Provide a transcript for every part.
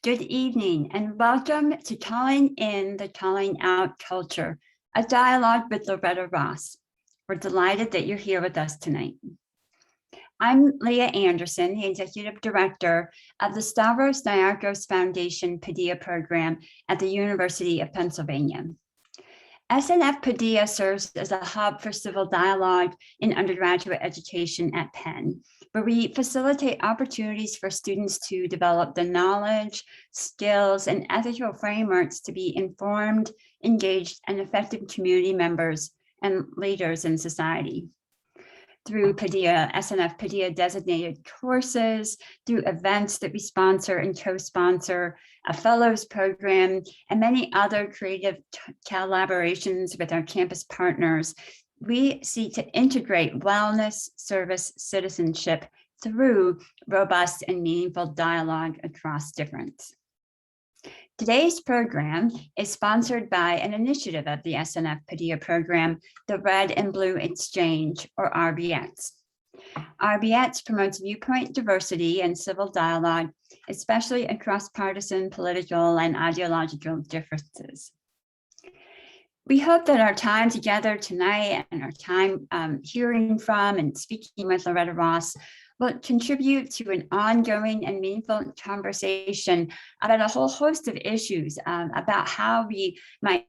Good evening and welcome to Calling In the Calling Out Culture, a dialogue with Loretta Ross. We're delighted that you're here with us tonight. I'm Leah Anderson, the Executive Director of the Stavros Niarchos Foundation Padilla program at the University of Pennsylvania. SNF Padilla serves as a hub for civil dialogue in undergraduate education at Penn, where we facilitate opportunities for students to develop the knowledge, skills, and ethical frameworks to be informed, engaged, and effective community members and leaders in society. Through Padilla, SNF Padilla designated courses, through events that we sponsor and co-sponsor, a fellows program, and many other creative collaborations with our campus partners, we seek to integrate wellness, service, citizenship through robust and meaningful dialogue across difference. Today's program is sponsored by an initiative of the SNF Padilla program, the Red and Blue Exchange, or RBX. RBX promotes viewpoint diversity and civil dialogue, especially across partisan, political, and ideological differences. We hope that our time together tonight and our time hearing from and speaking with Loretta Ross will contribute to an ongoing and meaningful conversation about a whole host of issues about how we might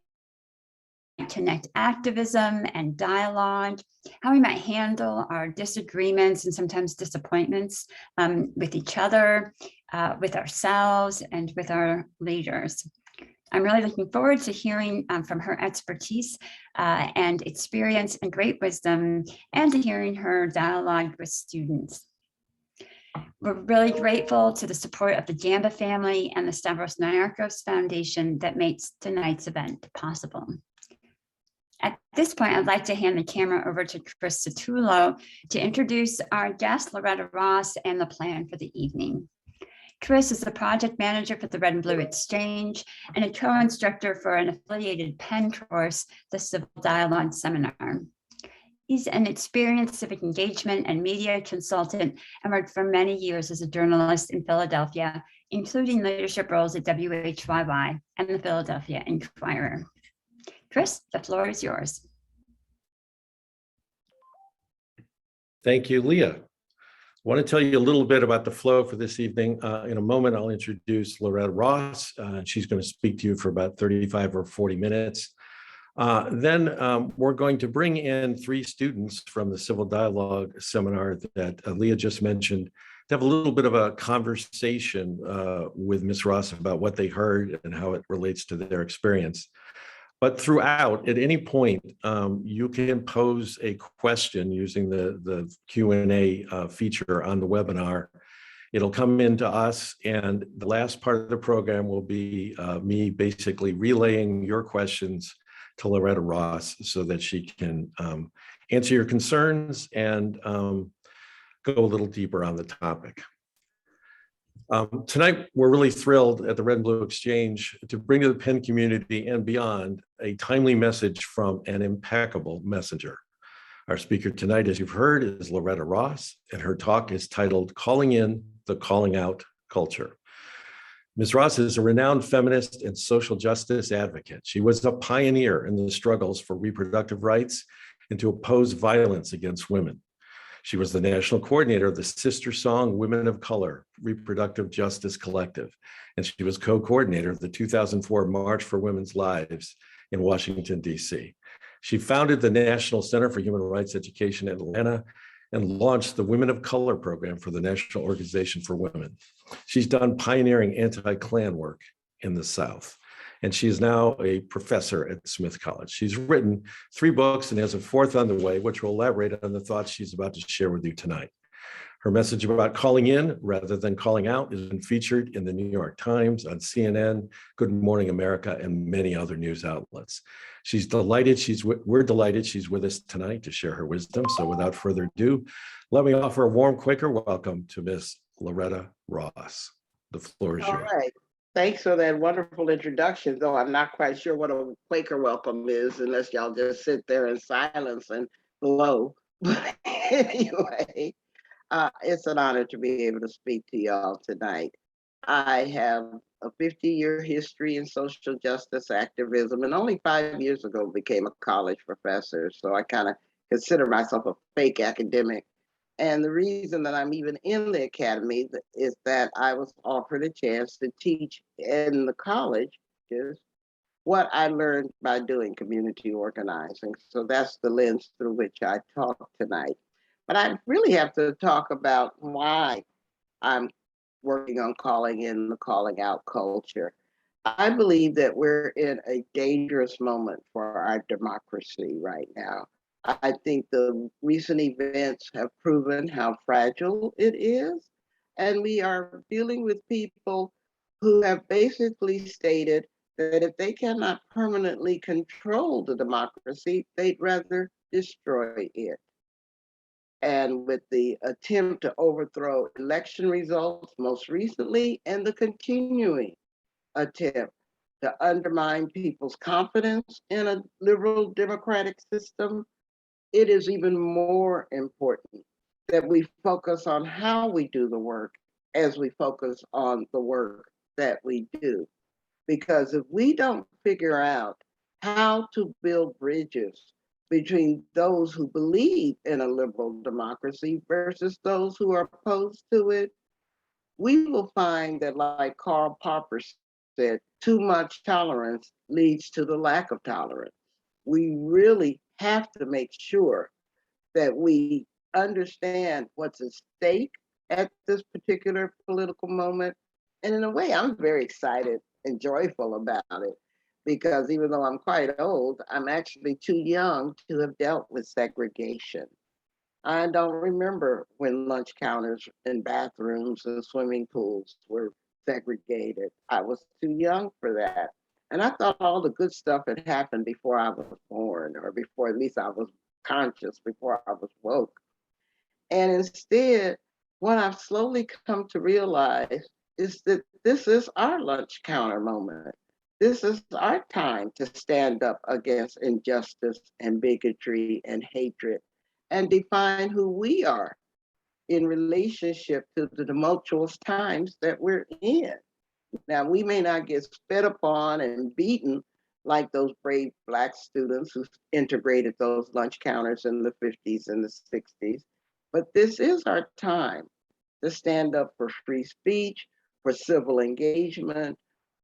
connect activism and dialogue, how we might handle our disagreements and sometimes disappointments with each other, with ourselves, and with our leaders. I'm really looking forward to hearing from her expertise and experience and great wisdom, and to hearing her dialogue with students. We're really grateful to the support of the Jamba family and the Stavros Niarchos Foundation that makes tonight's event possible. At this point, I'd like to hand the camera over to Chris Satullo to introduce our guest, Loretta Ross, and the plan for the evening. Chris is the project manager for the Red and Blue Exchange and a co-instructor for an affiliated Penn course, the Civil Dialogue Seminar. He's an experienced civic engagement and media consultant and worked for many years as a journalist in Philadelphia, including leadership roles at WHYY and the Philadelphia Inquirer. Chris, the floor is yours. Thank you, Leah. I want to tell you a little bit about the flow for this evening. In a moment, I'll introduce Loretta Ross. She's going to speak to you for about 35 or 40 minutes. Then we're going to bring in 3 students from the Civil Dialogue Seminar that Leah just mentioned to have a little bit of a conversation with Ms. Ross about what they heard and how it relates to their experience. But throughout, at any point, you can pose a question using the Q&A feature on the webinar. It'll come into us, and the last part of the program will be me basically relaying your questions to Loretta Ross so that she can answer your concerns and go a little deeper on the topic. Tonight, we're really thrilled at the Red and Blue Exchange to bring to the Penn community and beyond a timely message from an impeccable messenger. Our speaker tonight, as you've heard, is Loretta Ross, and her talk is titled Calling In the Calling Out Culture. Ms. Ross is a renowned feminist and social justice advocate. She was a pioneer in the struggles for reproductive rights and to oppose violence against women. She was the national coordinator of the Sister Song Women of Color Reproductive Justice Collective, and she was co-coordinator of the 2004 March for Women's Lives in Washington, D.C. She founded the National Center for Human Rights Education in Atlanta and launched the Women of Color program for the National Organization for Women. She's done pioneering anti-Klan work in the South, and she is now a professor at Smith College. She's written 3 books and has a 4th on the way, which will elaborate on the thoughts she's about to share with you tonight. Her message about calling in rather than calling out has been featured in the New York Times, on CNN, Good Morning America, and many other news outlets. We're delighted she's with us tonight to share her wisdom. So without further ado, let me offer a warm Quaker welcome to Miss Loretta Ross. The floor is yours. All right. Thanks for that wonderful introduction, though I'm not quite sure what a Quaker welcome is unless y'all just sit there in silence and glow. But anyway, it's an honor to be able to speak to y'all tonight. I have a 50-year history in social justice activism, and only 5 years ago became a college professor. So I kind of consider myself a fake academic. And the reason that I'm even in the academy is that I was offered a chance to teach in the college what I learned by doing community organizing. So that's the lens through which I talk tonight. But I really have to talk about why I'm working on calling in the calling out culture. I believe that we're in a dangerous moment for our democracy right now. I think the recent events have proven how fragile it is. And we are dealing with people who have basically stated that if they cannot permanently control the democracy, they'd rather destroy it. And with the attempt to overthrow election results most recently, and the continuing attempt to undermine people's confidence in a liberal democratic system, it is even more important that we focus on how we do the work as we focus on the work that we do. Because if we don't figure out how to build bridges between those who believe in a liberal democracy versus those who are opposed to it, we will find that, like Karl Popper said, too much tolerance leads to the lack of tolerance. We really have to make sure that we understand what's at stake at this particular political moment. And in a way, I'm very excited and joyful about it because even though I'm quite old, I'm actually too young to have dealt with segregation. I don't remember when lunch counters and bathrooms and swimming pools were segregated. I was too young for that. And I thought all the good stuff had happened before I was born, or before at least I was conscious, before I was woke. And instead, what I've slowly come to realize is that this is our lunch counter moment. This is our time to stand up against injustice and bigotry and hatred and define who we are in relationship to the tumultuous times that we're in. Now, we may not get spit upon and beaten like those brave Black students who integrated those lunch counters in the 50s and the 60s, but this is our time to stand up for free speech, for civil engagement,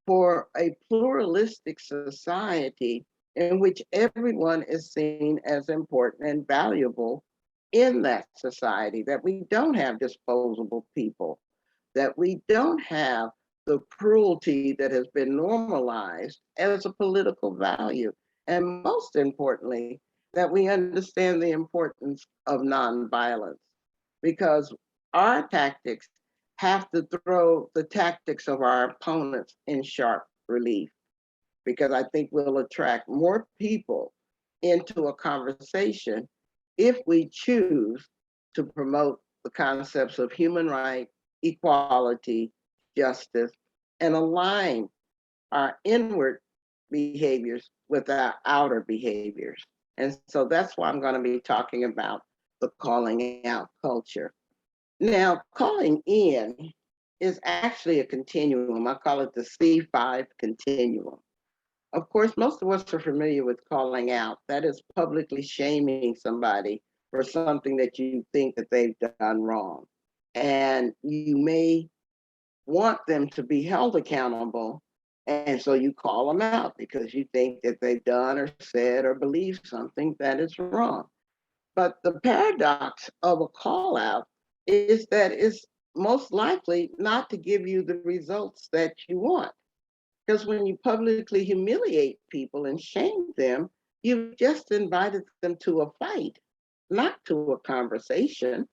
for a pluralistic society in which everyone is seen as important and valuable in that society, that we don't have disposable people, that we don't have the cruelty that has been normalized as a political value. And most importantly, that we understand the importance of nonviolence, because our tactics have to throw the tactics of our opponents in sharp relief, because I think we'll attract more people into a conversation if we choose to promote the concepts of human rights, equality, justice, and align our inward behaviors with our outer behaviors. And so that's why I'm going to be talking about the calling out culture. Now, calling in is actually a continuum. I call it the C5 Continuum. Of course, most of us are familiar with calling out. That is publicly shaming somebody for something that you think that they've done wrong. And you may want them to be held accountable. And so you call them out because you think that they've done or said or believed something that is wrong. But the paradox of a call out is that it's most likely not to give you the results that you want. Because when you publicly humiliate people and shame them, you've just invited them to a fight, not to a conversation.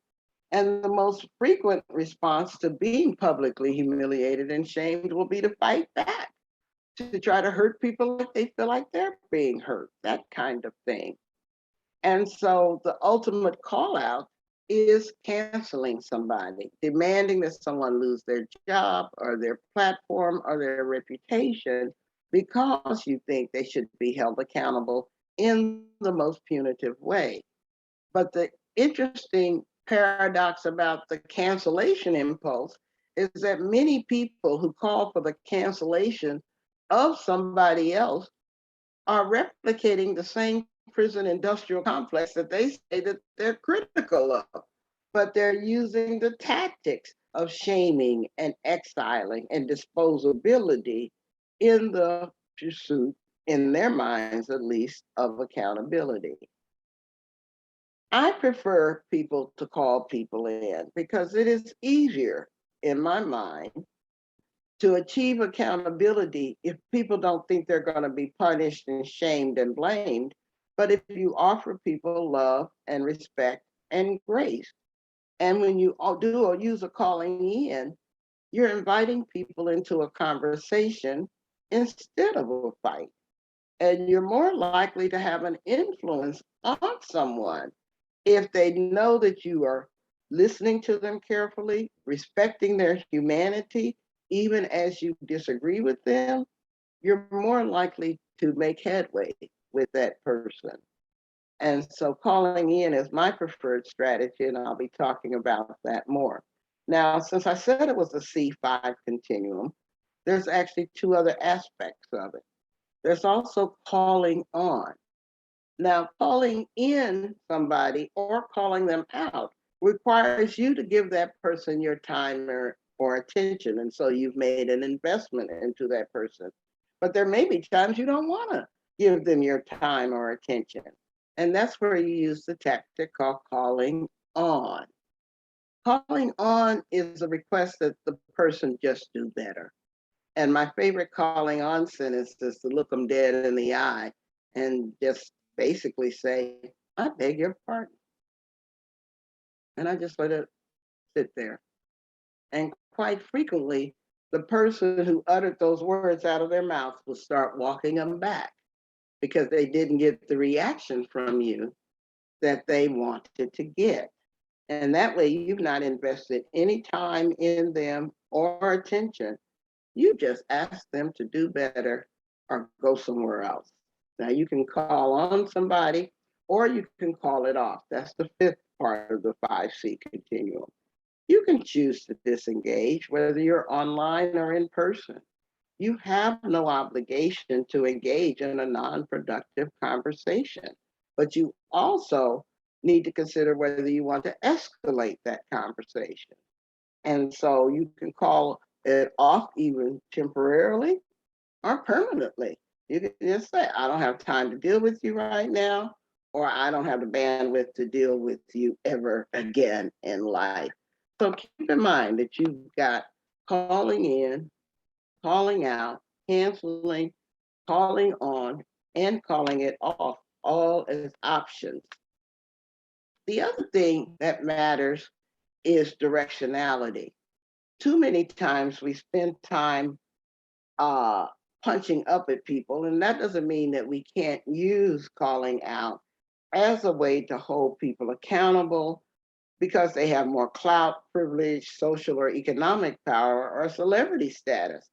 And the most frequent response to being publicly humiliated and shamed will be to fight back, to try to hurt people like they feel like they're being hurt, that kind of thing. And so the ultimate call out is canceling somebody, demanding that someone lose their job or their platform or their reputation because you think they should be held accountable in the most punitive way. But the interesting paradox about the cancellation impulse is that many people who call for the cancellation of somebody else are replicating the same prison industrial complex that they say that they're critical of, but they're using the tactics of shaming and exiling and disposability in the pursuit, in their minds at least, of accountability. I prefer people to call people in because it is easier, in my mind, to achieve accountability if people don't think they're going to be punished and shamed and blamed, but if you offer people love and respect and grace. And when you do or use a calling in, you're inviting people into a conversation instead of a fight. And you're more likely to have an influence on someone if they know that you are listening to them carefully, respecting their humanity, even as you disagree with them. You're more likely to make headway with that person. And so calling in is my preferred strategy, and I'll be talking about that more. Now, since I said it was a C5 continuum, there's actually two other aspects of it. There's also calling on. Now, calling in somebody or calling them out requires you to give that person your time or attention. And so you've made an investment into that person. But there may be times you don't want to give them your time or attention. And that's where you use the tactic called calling on. Calling on is a request that the person just do better. And my favorite calling on sentence is to look them dead in the eye and just basically say, I beg your pardon. And I just let it sit there. And quite frequently, the person who uttered those words out of their mouth will start walking them back because they didn't get the reaction from you that they wanted to get. And that way, you've not invested any time in them or attention. You just ask them to do better or go somewhere else. Now, you can call on somebody or you can call it off. That's the fifth part of the 5C continuum. You can choose to disengage, whether you're online or in person. You have no obligation to engage in a non-productive conversation, but you also need to consider whether you want to escalate that conversation. And so you can call it off even temporarily or permanently. You can just say, I don't have time to deal with you right now, or I don't have the bandwidth to deal with you ever again in life. So keep in mind that you've got calling in, calling out, canceling, calling on, and calling it off, all as options. The other thing that matters is directionality. Too many times we spend time punching up at people, and that doesn't mean that we can't use calling out as a way to hold people accountable because they have more clout, privilege, social or economic power, or celebrity status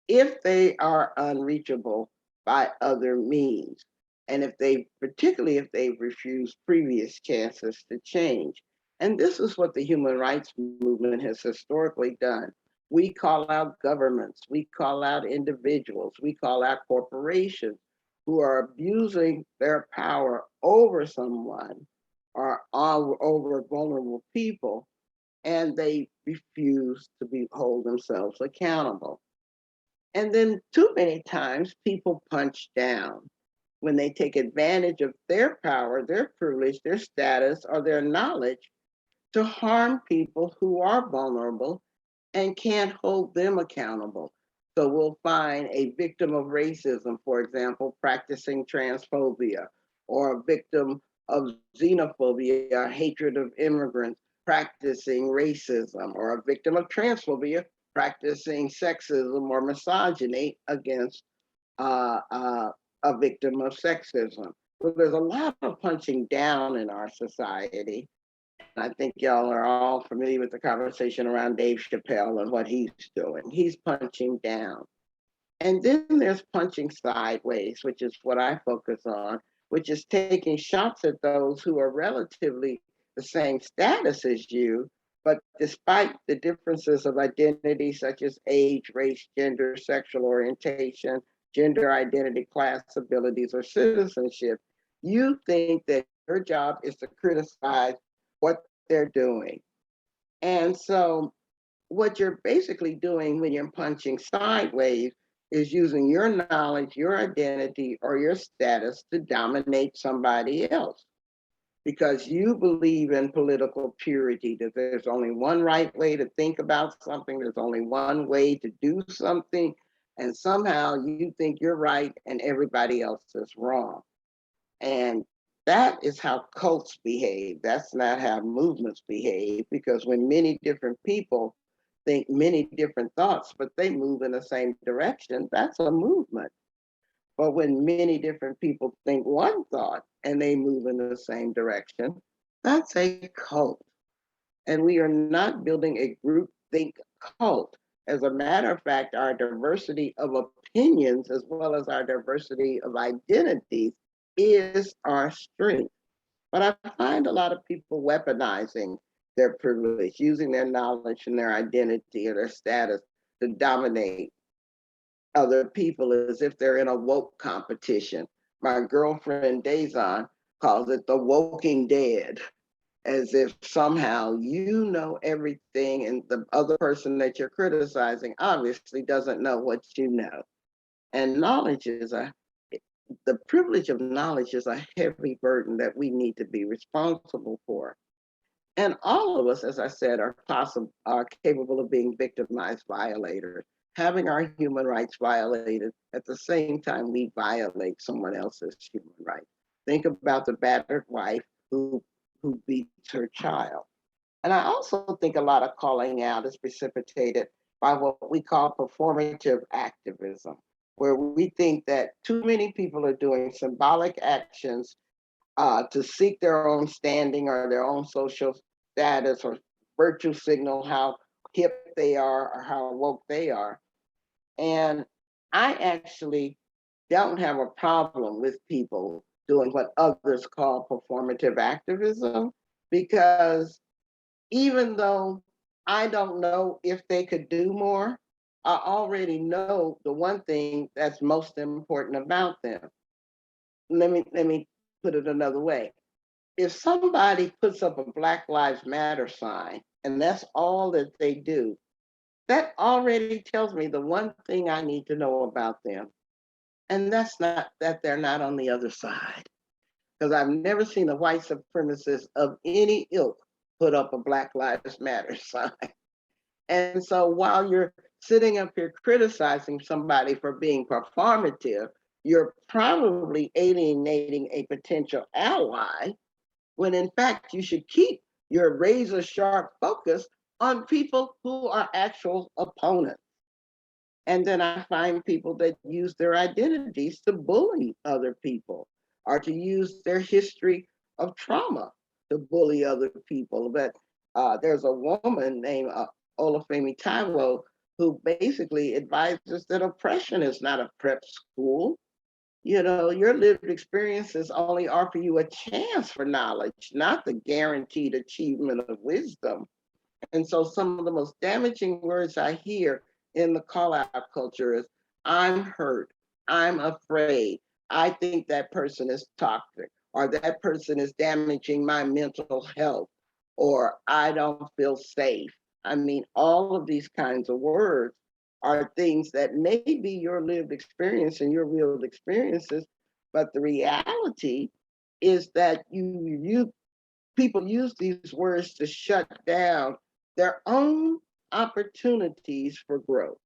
if they are unreachable by other means. And particularly if they've refused previous chances to change. And this is what the human rights movement has historically done. We call out governments, we call out individuals, we call out corporations who are abusing their power over someone or over vulnerable people, and they refuse to hold themselves accountable. And then too many times people punch down when they take advantage of their power, their privilege, their status, or their knowledge to harm people who are vulnerable and can't hold them accountable. So we'll find a victim of racism, for example, practicing transphobia, or a victim of xenophobia, hatred of immigrants, practicing racism, or a victim of transphobia, practicing sexism or misogyny against a victim of sexism. So there's a lot of punching down in our society. I think y'all are all familiar with the conversation around Dave Chappelle and what he's doing. He's punching down. And then there's punching sideways, which is what I focus on, which is taking shots at those who are relatively the same status as you, But despite the differences of identity, such as age, race, gender, sexual orientation, gender identity, class, abilities, or citizenship, you think that your job is to criticize what they're doing. And so what you're basically doing when you're punching sideways is using your knowledge, your identity, or your status to dominate somebody else. Because you believe in political purity, that there's only one right way to think about something, there's only one way to do something, and somehow you think you're right and everybody else is wrong. And that is how cults behave. That's not how movements behave, because when many different people think many different thoughts, but they move in the same direction, that's a movement. But when many different people think one thought and they move in the same direction, that's a cult. And we are not building a group think cult. As a matter of fact, our diversity of opinions, as well as our diversity of identities, is our strength. But I find a lot of people weaponizing their privilege, using their knowledge and their identity or their status to dominate other people as if they're in a woke competition. My girlfriend Dazon calls it the woking dead, as if somehow you know everything and the other person that you're criticizing obviously doesn't know what you know. And knowledge is the privilege of knowledge is a heavy burden that we need to be responsible for. And all of us, as I said, are capable of being victimized violators, having our human rights violated at the same time we violate someone else's human rights. Think about the battered wife who beats her child. And I also think a lot of calling out is precipitated by what we call performative activism, where we think that too many people are doing symbolic actions to seek their own standing or their own social status or virtue signal how hip they are or how woke they are. And I actually don't have a problem with people doing what others call performative activism, because even though I don't know if they could do more, I already know the one thing that's most important about them. Let me put it another way. If somebody puts up a Black Lives Matter sign and that's all that they do, that already tells me the one thing I need to know about them. And that's not that they're not on the other side. Because I've never seen a white supremacist of any ilk put up a Black Lives Matter sign. And so while you're sitting up here criticizing somebody for being performative, you're probably alienating a potential ally, when in fact you should keep your razor sharp focus on people who are actual opponents. And then I find people that use their identities to bully other people or to use their history of trauma to bully other people. But there's a woman named Olufemi Taiwo who basically advises that oppression is not a prep school. You know, your lived experiences only offer you a chance for knowledge, not the guaranteed achievement of wisdom. And so some of the most damaging words I hear in the call out culture is, I'm hurt, I'm afraid, I think that person is toxic, or that person is damaging my mental health, or I don't feel safe. I mean, all of these kinds of words are things that may be your lived experience and your real experiences, but the reality is that people use these words to shut down their own opportunities for growth.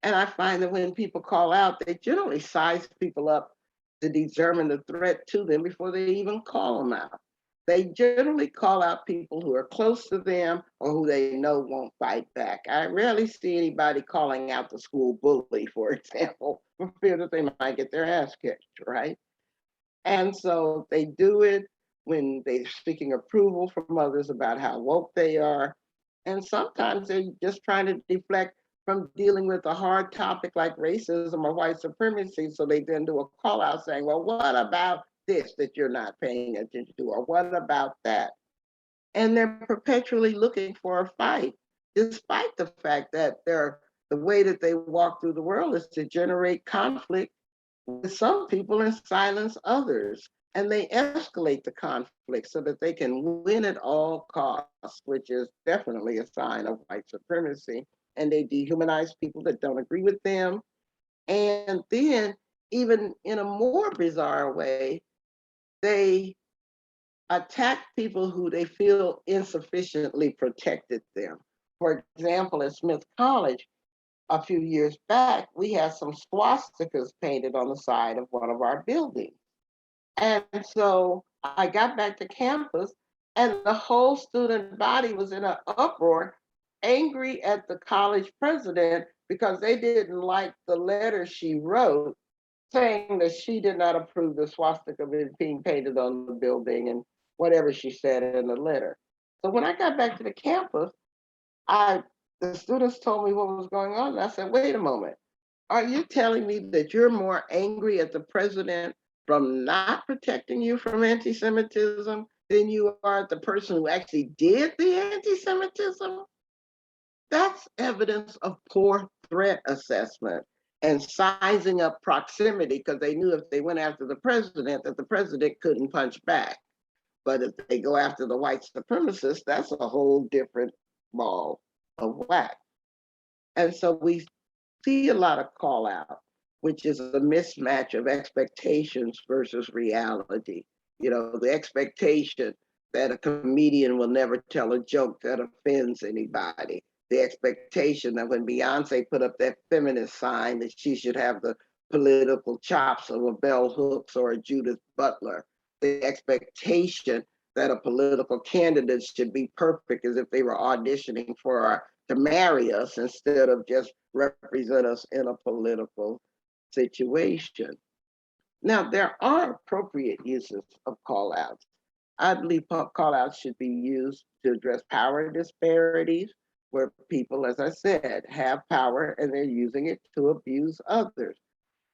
And I find that when people call out, they generally size people up to determine the threat to them before they even call them out. They generally call out people who are close to them or who they know won't fight back. I rarely see anybody calling out the school bully, for example, for fear that they might get their ass kicked, right? And so they do it when they're seeking approval from others about how woke they are. And sometimes they're just trying to deflect from dealing with a hard topic like racism or white supremacy. So they then do a call out saying, well, what about this that you're not paying attention to? Or what about that? and they're perpetually looking for a fight, despite the fact that the way that they walk through the world is to generate conflict with some people and silence others. And they escalate the conflict so that they can win at all costs, which is definitely a sign of white supremacy. And they dehumanize people that don't agree with them. And then, even in a more bizarre way, they attack people who they feel insufficiently protected them. For example, at Smith College, a few years back, we had some swastikas painted on the side of one of our buildings. And so I got back to campus, and the whole student body was in an uproar, angry at the college president because they didn't like the letter she wrote saying that she did not approve the swastika being painted on the building and whatever she said in the letter. So when I got back to the campus, the students told me what was going on. And I said, wait a moment. Are you telling me that you're more angry at the president from not protecting you from anti-Semitism than you are at the person who actually did the anti-Semitism? That's evidence of poor threat assessment and sizing up proximity, because they knew if they went after the president, that the president couldn't punch back. But if they go after the white supremacists, that's a whole different ball of wax. And so we see a lot of call out, which is a mismatch of expectations versus reality. You know, the expectation that a comedian will never tell a joke that offends anybody. The expectation that when Beyonce put up that feminist sign that she should have the political chops of a Bell Hooks or a Judith Butler. The expectation that a political candidate should be perfect as if they were auditioning to marry us instead of just represent us in a political situation. Now, there are appropriate uses of call outs. I believe call outs should be used to address power disparities, where people, as I said, have power and they're using it to abuse others.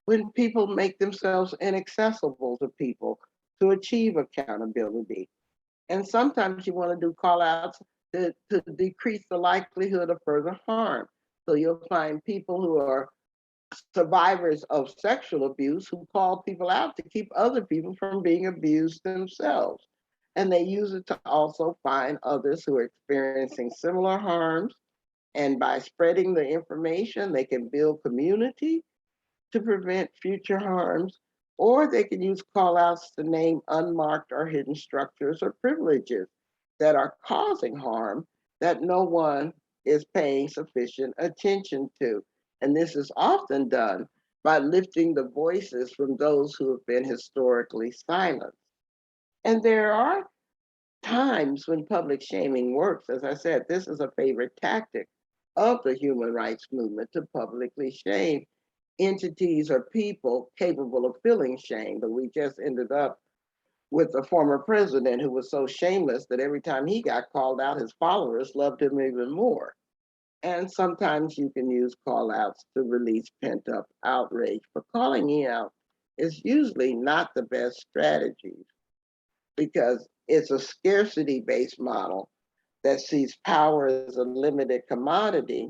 When people make themselves inaccessible to people to achieve accountability. And sometimes you want to do call outs to decrease the likelihood of further harm. So you'll find people who are survivors of sexual abuse who call people out to keep other people from being abused themselves. And they use it to also find others who are experiencing similar harms. And by spreading the information, they can build community to prevent future harms, or they can use call outs to name unmarked or hidden structures or privileges that are causing harm that no one is paying sufficient attention to. And this is often done by lifting the voices from those who have been historically silenced. And there are times when public shaming works. As I said, this is a favorite tactic of the human rights movement, to publicly shame entities or people capable of feeling shame. But we just ended up with a former president who was so shameless that every time he got called out, his followers loved him even more. And sometimes you can use call outs to release pent up outrage. But calling out is usually not the best strategy, because it's a scarcity based model that sees power as a limited commodity.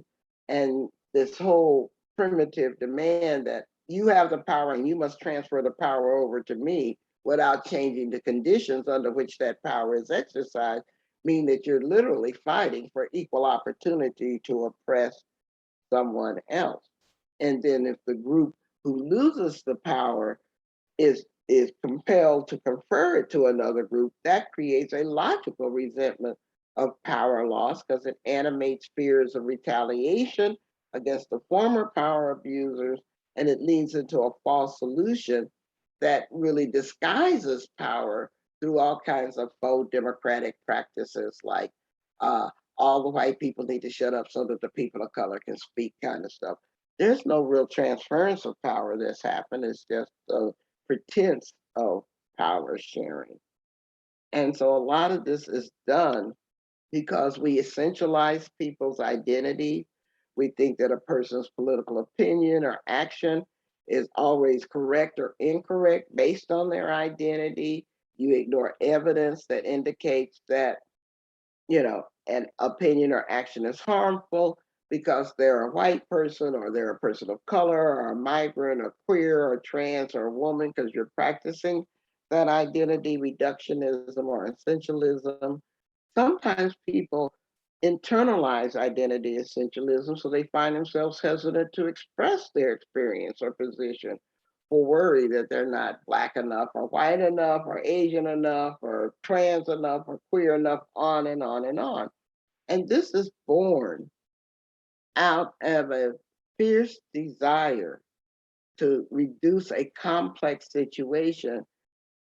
And this whole primitive demand that you have the power and you must transfer the power over to me without changing the conditions under which that power is exercised mean that you're literally fighting for equal opportunity to oppress someone else. And then if the group who loses the power is compelled to confer it to another group, that creates a logical resentment of power loss, because it animates fears of retaliation against the former power abusers, and it leads into a false solution that really disguises power through all kinds of faux democratic practices like all the white people need to shut up so that the people of color can speak kind of stuff. There's no real transference of power that's happened. It's just a pretense of power sharing. And so a lot of this is done because we essentialize people's identity. We think that a person's political opinion or action is always correct or incorrect based on their identity. You ignore evidence that indicates that an opinion or action is harmful because they're a white person or they're a person of color or a migrant or queer or trans or a woman, because you're practicing that identity reductionism or essentialism. Sometimes people internalize identity essentialism, so they find themselves hesitant to express their experience or position, or worry that they're not Black enough or white enough or Asian enough or trans enough or queer enough, on and on and on. And this is born out of a fierce desire to reduce a complex situation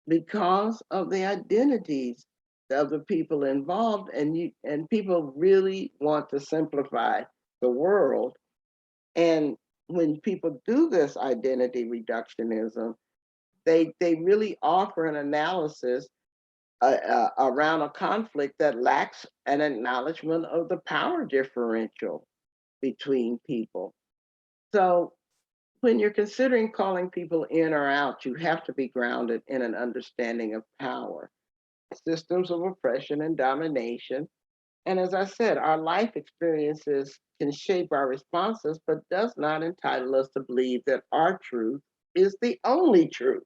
because of the identities of the people involved, and people really want to simplify the world. And when people do this identity reductionism, they really offer an analysis around a conflict that lacks an acknowledgement of the power differential between people. So when you're considering calling people in or out, you have to be grounded in an understanding of power, systems of oppression and domination. And as I said, our life experiences can shape our responses, but does not entitle us to believe that our truth is the only truth.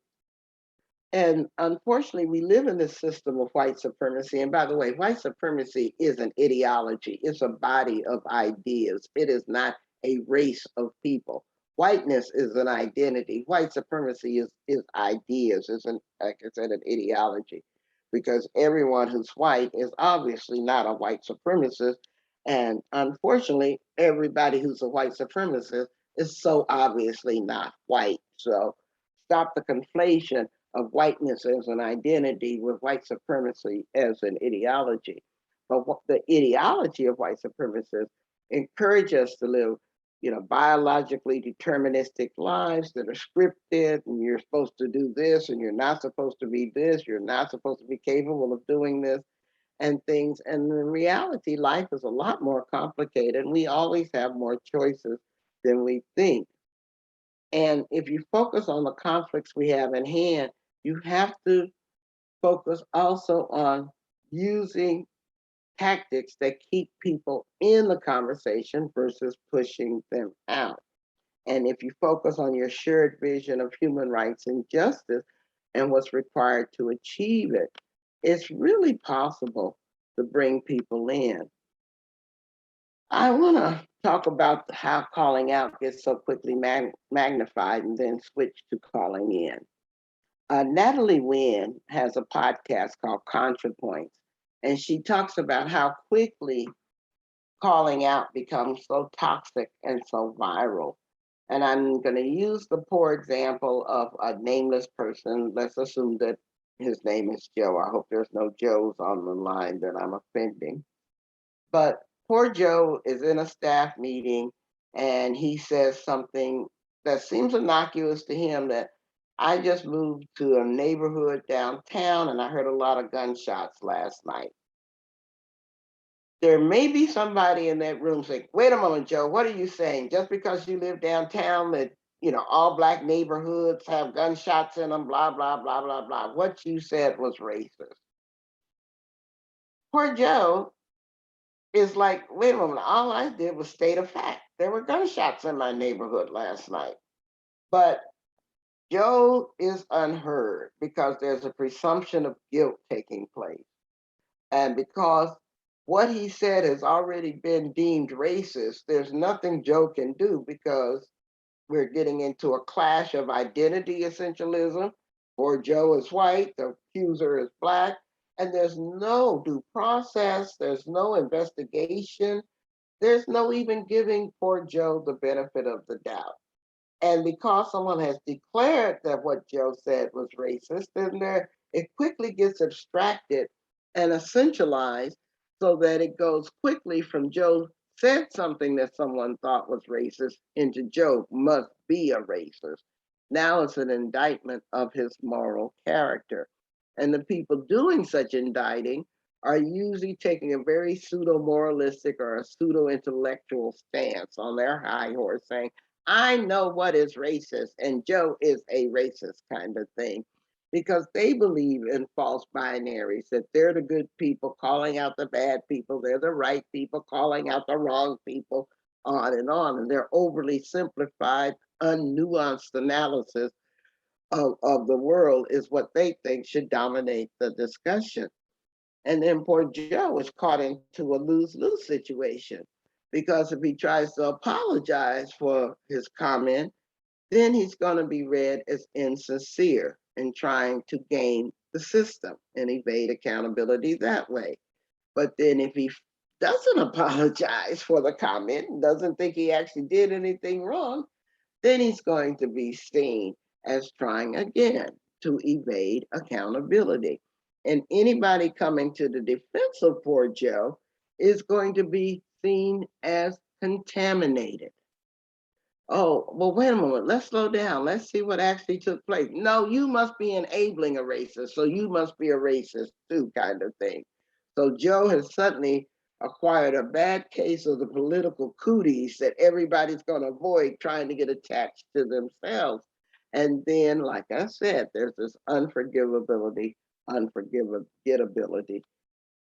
And unfortunately, we live in this system of white supremacy. And by the way, white supremacy is an ideology, it's a body of ideas, it is not a race of people. Whiteness is an identity. White supremacy is ideas, is an, like I said, an ideology, because everyone who's white is obviously not a white supremacist. And unfortunately, everybody who's a white supremacist is so obviously not white. So stop the conflation of whiteness as an identity with white supremacy as an ideology. But what the ideology of white supremacists encourage us to live, biologically deterministic lives that are scripted, and you're supposed to do this, and you're not supposed to be this, you're not supposed to be capable of doing this, and things. And in reality, life is a lot more complicated, and we always have more choices than we think. And if you focus on the conflicts we have in hand, you have to focus also on using tactics that keep people in the conversation versus pushing them out. And if you focus on your shared vision of human rights and justice and what's required to achieve it, it's really possible to bring people in. I want to talk about how calling out gets so quickly magnified and then switch to calling in. Natalie Wynn has a podcast called ContraPoints, and she talks about how quickly calling out becomes so toxic and so viral. And I'm going to use the poor example of a nameless person. Let's assume that his name is Joe. I hope there's no Joes on the line that I'm offending. But poor Joe is in a staff meeting and he says something that seems innocuous to him, that I just moved to a neighborhood downtown and I heard a lot of gunshots last night. There may be somebody in that room saying, wait a moment, Joe, what are you saying? Just because you live downtown that, all Black neighborhoods have gunshots in them, blah, blah, blah, blah, blah. What you said was racist. Poor Joe is like, wait a moment, all I did was state a fact. There were gunshots in my neighborhood last night. But Joe is unheard because there's a presumption of guilt taking place. And because what he said has already been deemed racist, there's nothing Joe can do, because we're getting into a clash of identity essentialism. Or Joe is white, the accuser is Black, and there's no due process, there's no investigation, there's no even giving poor Joe the benefit of the doubt. And because someone has declared that what Joe said was racist, then it quickly gets abstracted and essentialized, so that it goes quickly from Joe said something that someone thought was racist into Joe must be a racist. Now it's an indictment of his moral character. And the people doing such indicting are usually taking a very pseudo-moralistic or a pseudo-intellectual stance on their high horse, saying, I know what is racist, and Joe is a racist, kind of thing. because they believe in false binaries, that they're the good people calling out the bad people, they're the right people calling out the wrong people, on. And they're overly simplified, unnuanced analysis of the world is what they think should dominate the discussion. And then poor Joe is caught into a lose-lose situation, because if he tries to apologize for his comment, then he's going to be read as insincere in trying to game the system and evade accountability that way. But then if he doesn't apologize for the comment and doesn't think he actually did anything wrong, then he's going to be seen as trying again to evade accountability. And anybody coming to the defense of poor Joe is going to be seen as contaminated. Oh, well, wait a moment, let's slow down. Let's see what actually took place. No, you must be enabling a racist, so you must be a racist too, kind of thing. So Joe has suddenly acquired a bad case of the political cooties that everybody's going to avoid trying to get attached to themselves. And then, like I said, there's this unforgivability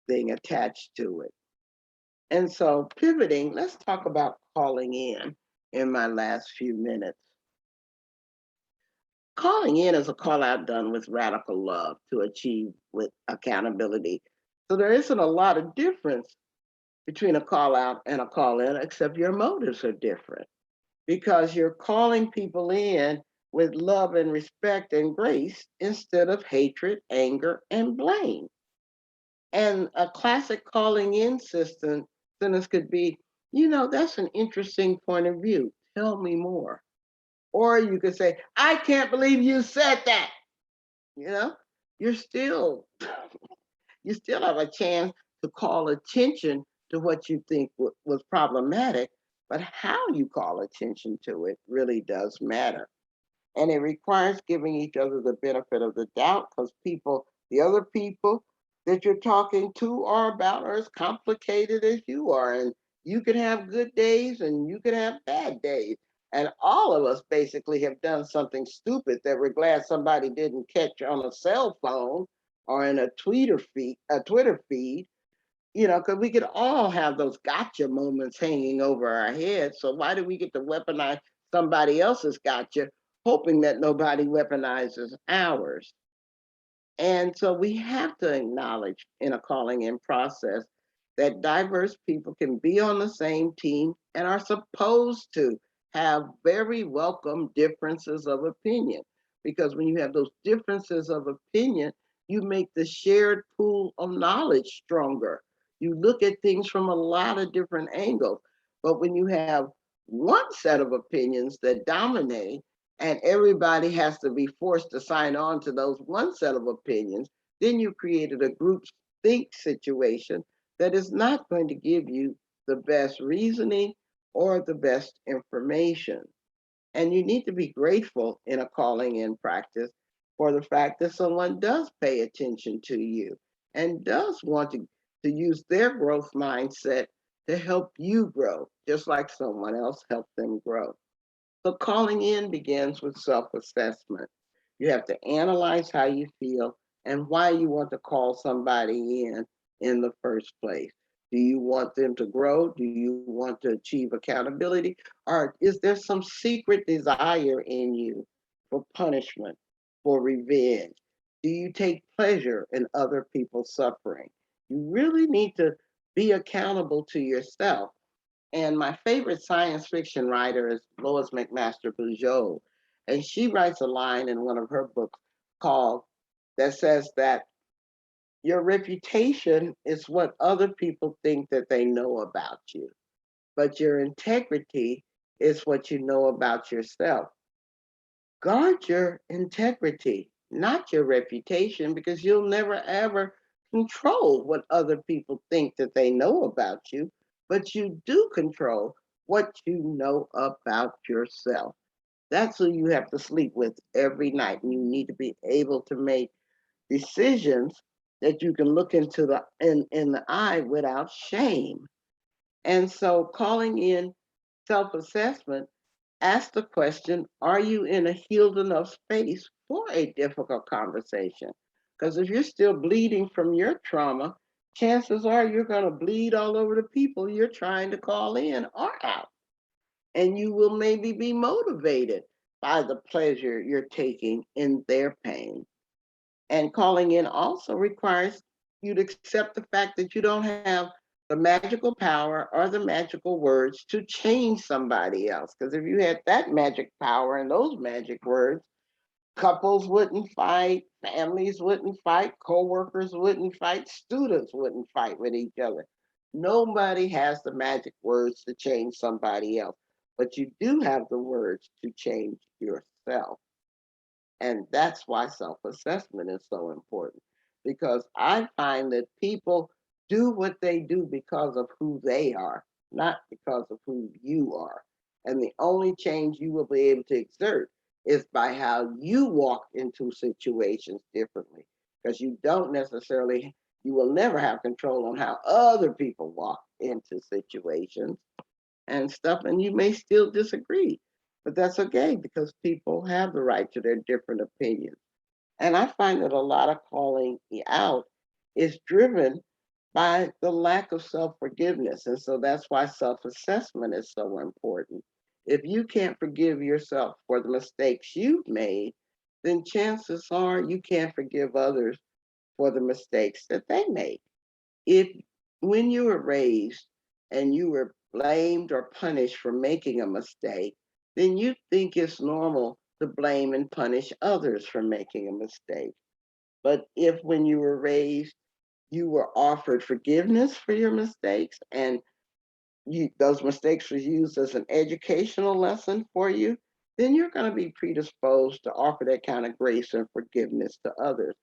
thing attached to it. And so pivoting, let's talk about calling in my last few minutes. Calling in is a call out done with radical love to achieve with accountability. So there isn't a lot of difference between a call out and a call in, except your motives are different, because you're calling people in with love and respect and grace instead of hatred, anger, and blame. And a classic calling in sentence could be, that's an interesting point of view. Tell me more. Or you could say, I can't believe you said that. You're still, you still have a chance to call attention to what you think was problematic, but how you call attention to it really does matter. And it requires giving each other the benefit of the doubt, because the other people that you're talking to or about are as complicated as you are. And you can have good days and you can have bad days. And all of us basically have done something stupid that we're glad somebody didn't catch on a cell phone or in a Twitter feed, because we could all have those gotcha moments hanging over our heads. So why do we get to weaponize somebody else's gotcha, hoping that nobody weaponizes ours? And so we have to acknowledge in a calling in process that diverse people can be on the same team and are supposed to have very welcome differences of opinion. Because when you have those differences of opinion, you make the shared pool of knowledge stronger. You look at things from a lot of different angles. But when you have one set of opinions that dominate, and everybody has to be forced to sign on to those one set of opinions, then you created a group think situation that is not going to give you the best reasoning or the best information. And you need to be grateful in a calling in practice for the fact that someone does pay attention to you and does want to use their growth mindset to help you grow, just like someone else helped them grow. So calling in begins with self-assessment. You have to analyze how you feel and why you want to call somebody in the first place. Do you want them to grow? Do you want to achieve accountability? Or is there some secret desire in you for punishment, for revenge? Do you take pleasure in other people's suffering? You really need to be accountable to yourself. And my favorite science fiction writer is Lois McMaster Bujold. And she writes a line in one of her books that says that your reputation is what other people think that they know about you, but your integrity is what you know about yourself. Guard your integrity, not your reputation, because you'll never ever control what other people think that they know about you, but you do control what you know about yourself. That's who you have to sleep with every night. And you need to be able to make decisions that you can look into in the eye without shame. And so calling in self-assessment ask the question, are you in a healed enough space for a difficult conversation? Because if you're still bleeding from your trauma, chances are you're going to bleed all over the people you're trying to call in or out. And you will maybe be motivated by the pleasure you're taking in their pain. And calling in also requires you to accept the fact that you don't have the magical power or the magical words to change somebody else. Because if you had that magic power and those magic words, couples wouldn't fight, families wouldn't fight, co-workers wouldn't fight, students wouldn't fight with each other. Nobody has the magic words to change somebody else, but you do have the words to change yourself. And that's why self-assessment is so important, because I find that people do what they do because of who they are, not because of who you are. And the only change you will be able to exert is by how you walk into situations differently, because you don't necessarily, you will never have control on how other people walk into situations and stuff, and you may still disagree, but that's okay because people have the right to their different opinions. And I find that a lot of calling out is driven by the lack of self-forgiveness. And so that's why self-assessment is so important. If you can't forgive yourself for the mistakes you've made, then chances are you can't forgive others for the mistakes that they made. If when you were raised and you were blamed or punished for making a mistake, then you think it's normal to blame and punish others for making a mistake. But if when you were raised, you were offered forgiveness for your mistakes and those mistakes were used as an educational lesson for you, then you're going to be predisposed to offer that kind of grace and forgiveness to others.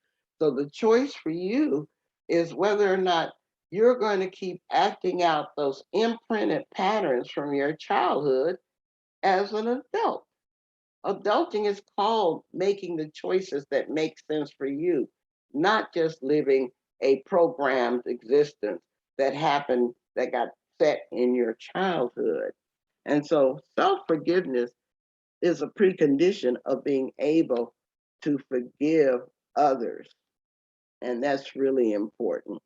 So the choice for you is whether or not you're going to keep acting out those imprinted patterns from your childhood as an adult. Adulting is called making the choices that make sense for you, not just living a programmed existence that happened, that got set in your childhood. And so self forgiveness is a precondition of being able to forgive others. And that's really important.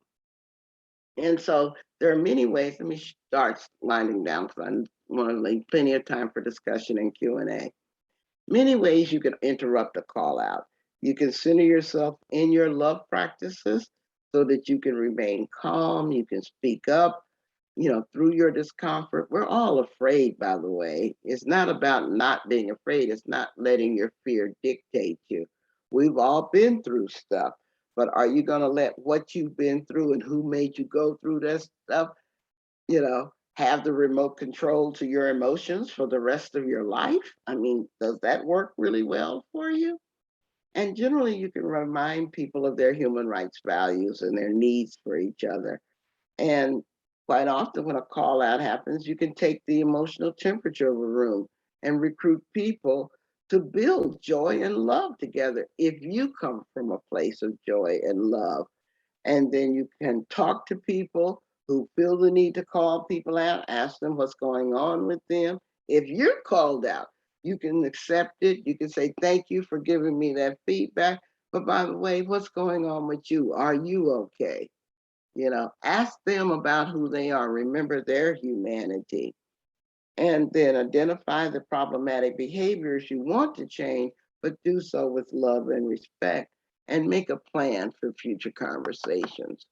And so there are many ways. Let me start winding down because I want to leave plenty of time for discussion and Q&A. Many ways you can interrupt a call out. You can center yourself in your love practices so that you can remain calm. You can speak up, through your discomfort. We're all afraid, by the way. It's not about not being afraid. It's not letting your fear dictate you. We've all been through stuff, but are you going to let what you've been through and who made you go through that stuff, have the remote control to your emotions for the rest of your life? I mean, does that work really well for you? And generally, you can remind people of their human rights values and their needs for each other. And quite often, when a call out happens, you can take the emotional temperature of a room and recruit people to build joy and love together if you come from a place of joy and love. And then you can talk to people who feel the need to call people out, ask them what's going on with them. If you're called out, you can accept it. You can say, thank you for giving me that feedback. But by the way, what's going on with you? Are you okay? Ask them about who they are. Remember their humanity. And then identify the problematic behaviors you want to change, but do so with love and respect, and make a plan for future conversations.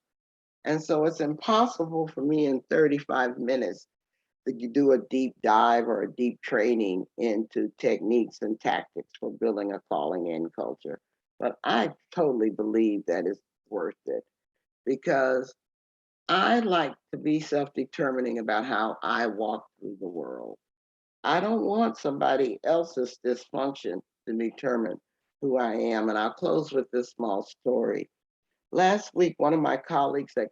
And so it's impossible for me in 35 minutes to do a deep dive or a deep training into techniques and tactics for building a calling in culture. But I totally believe that it's worth it because I like to be self-determining about how I walk through the world. I don't want somebody else's dysfunction to determine who I am. And I'll close with this small story. Last week, one of my colleagues at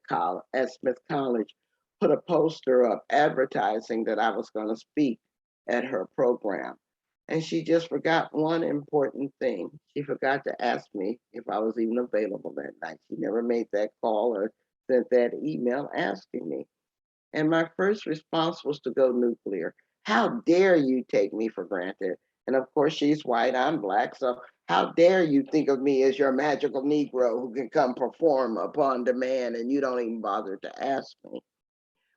Smith College put a poster up advertising that I was going to speak at her program. And she just forgot one important thing. She forgot to ask me if I was even available that night. She never made that call or sent that email asking me. And my first response was to go nuclear. how dare you take me for granted? And of course, she's white, I'm Black. So how dare you think of me as your magical Negro who can come perform upon demand and you don't even bother to ask me?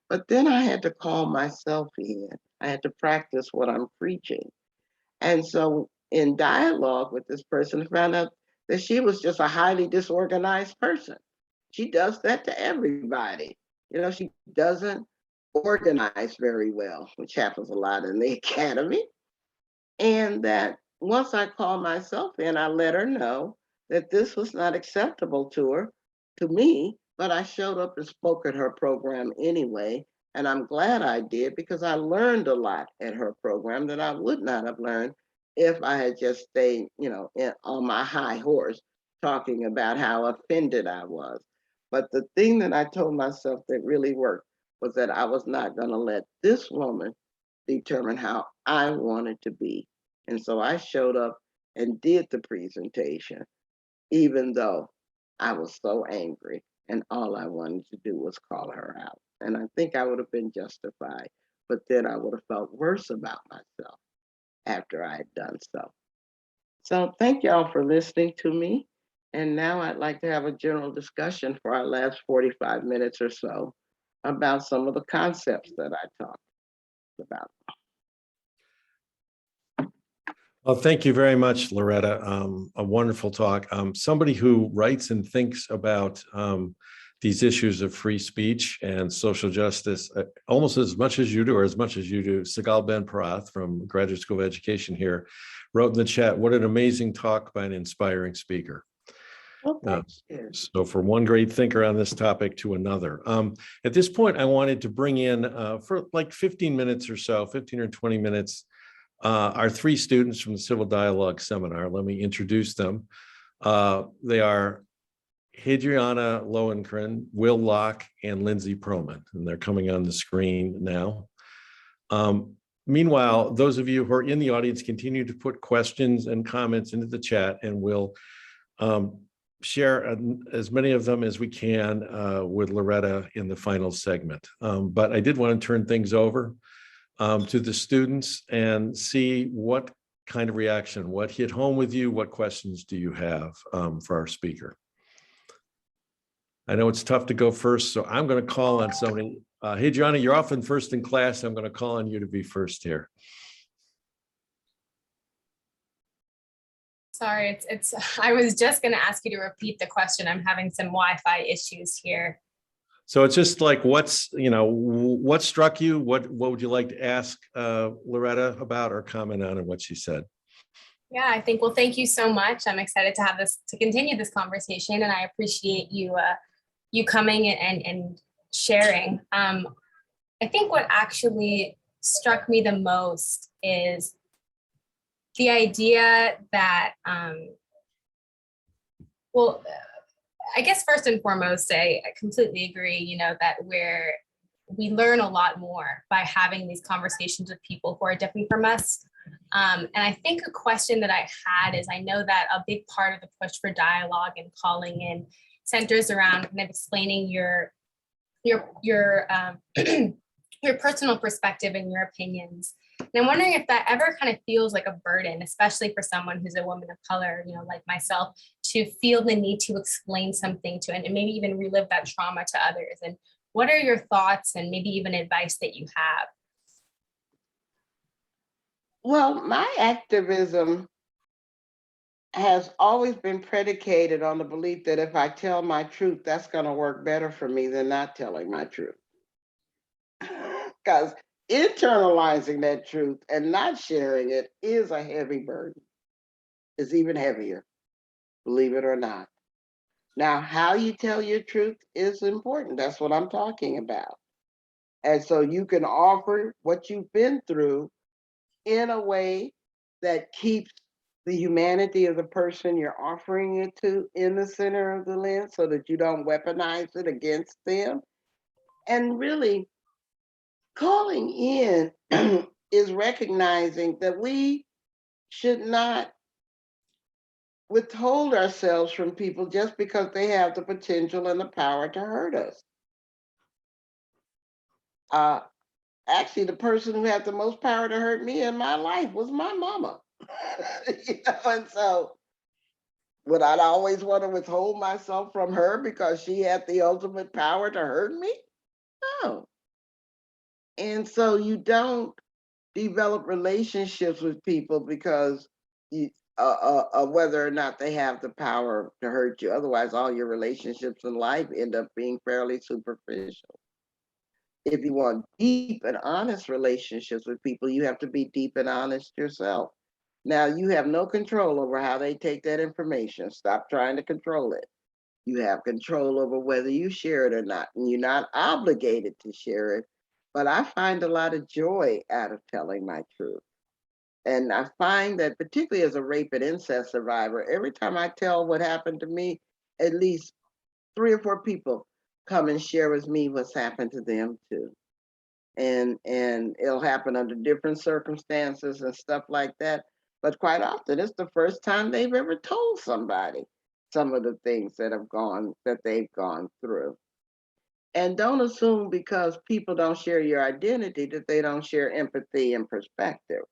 But then I had to call myself in. I had to practice what I'm preaching. And so in dialogue with this person, I found out that she was just a highly disorganized person. She does that to everybody. She doesn't organize very well, which happens a lot in the academy. And that once I called myself in, I let her know that this was not acceptable to me, but I showed up and spoke at her program anyway. And I'm glad I did because I learned a lot at her program that I would not have learned if I had just stayed, on my high horse talking about how offended I was. But the thing that I told myself that really worked was that I was not going to let this woman determine how I wanted to be. And so I showed up and did the presentation, even though I was so angry and all I wanted to do was call her out. And I think I would have been justified, but then I would have felt worse about myself after I had done so. So thank y'all for listening to me. And now I'd like to have a general discussion for our last 45 minutes or so about some of the concepts that I talked about. Well, thank you very much, Loretta. A wonderful talk. Somebody who writes and thinks about these issues of free speech and social justice almost as much as you do, or as much as you do. Sigal Ben-Parath from Graduate School of Education here wrote in the chat, "What an amazing talk by an inspiring speaker." So from one great thinker on this topic to another. At this point, I wanted to bring in for like 15 minutes or so, 15 or 20 minutes, our three students from the Civil Dialogue Seminar. Let me introduce them. They are Hadriana Lowenkron, Will Locke, and Lindsay Perlman, and they're coming on the screen now. Meanwhile, those of you who are in the audience continue to put questions and comments into the chat, and we'll share as many of them as we can with Loretta in the final segment. But I did want to turn things over to the students and see what kind of reaction, what hit home with you, what questions do you have for our speaker. I know it's tough to go first, so I'm going to call on somebody. Hadriana, you're often first in class. I'm going to call on you to be first here. Sorry, I was just going to ask you to repeat the question. I'm having some Wi-Fi issues here. So it's just like, what struck you? What would you like to ask Loretta about or comment on what she said? Yeah, I think, well, thank you so much. I'm excited to have to continue this conversation, and I appreciate you coming and sharing. I think what actually struck me the most is the idea that, well, I guess first and foremost, I completely agree, that we learn a lot more by having these conversations with people who are different from us. And I think a question that I had is, I know that a big part of the push for dialogue and calling in centers around kind of explaining your personal perspective and your opinions. And I'm wondering if that ever kind of feels like a burden, especially for someone who's a woman of color, like myself, to feel the need to explain something to, and maybe even relive that trauma to others. And what are your thoughts and maybe even advice that you have? Well, my activism has always been predicated on the belief that if I tell my truth, that's going to work better for me than not telling my truth. Because internalizing that truth and not sharing it is a heavy burden. It's even heavier, believe it or not. Now, how you tell your truth is important. That's what I'm talking about. And so you can offer what you've been through in a way that keeps the humanity of the person you're offering it to in the center of the lens so that you don't weaponize it against them. And really, calling in is recognizing that we should not withhold ourselves from people just because they have the potential and the power to hurt us. actually the person who had the most power to hurt me in my life was my mama. And so would I always want to withhold myself from her because she had the ultimate power to hurt me? No. And so you don't develop relationships with people because you, whether or not they have the power to hurt you. Otherwise, all your relationships in life end up being fairly superficial. If you want deep and honest relationships with people, you have to be deep and honest yourself. Now, you have no control over how they take that information. Stop trying to control it. You have control over whether you share it or not, and you're not obligated to share it. But I find a lot of joy out of telling my truth. And I find that, particularly as a rape and incest survivor, every time I tell what happened to me, at least 3 or 4 people come and share with me what's happened to them too. And it'll happen under different circumstances and stuff like that. But quite often, it's the first time they've ever told somebody some of the things that they've gone through. And don't assume because people don't share your identity that they don't share empathy and perspective.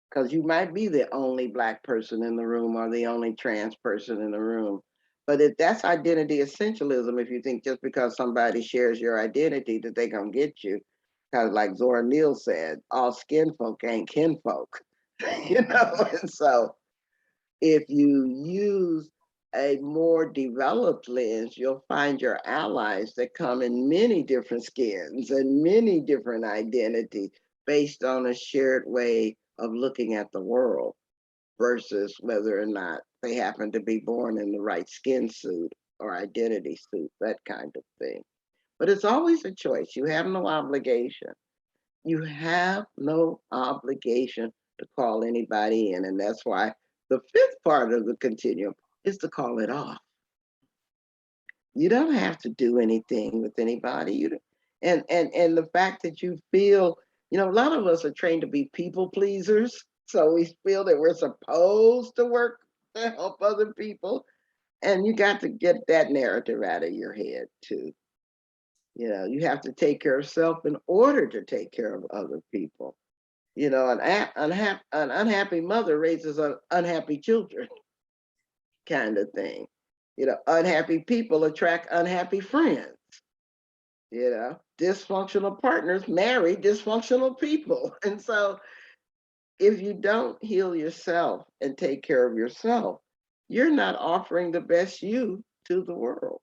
Because you might be the only Black person in the room or the only trans person in the room. But if that's identity essentialism, if you think just because somebody shares your identity that they're going to get you, because like Zora Neale said, all skin folk ain't kinfolk, and so if you use a more developed lens, you'll find your allies that come in many different skins and many different identities based on a shared way of looking at the world versus whether or not they happen to be born in the right skin suit or identity suit, that kind of thing. But it's always a choice. You have no obligation. You have no obligation to call anybody in. And that's why the 5th part of the continuum is to call it off. You don't have to do anything with anybody. And the fact that you feel, a lot of us are trained to be people pleasers. So we feel that we're supposed to work to help other people. And you got to get that narrative out of your head too. You have to take care of self in order to take care of other people. An unhappy mother raises unhappy children, kind of thing. Unhappy people attract unhappy friends. Dysfunctional partners marry dysfunctional people. And so if you don't heal yourself and take care of yourself, you're not offering the best you to the world.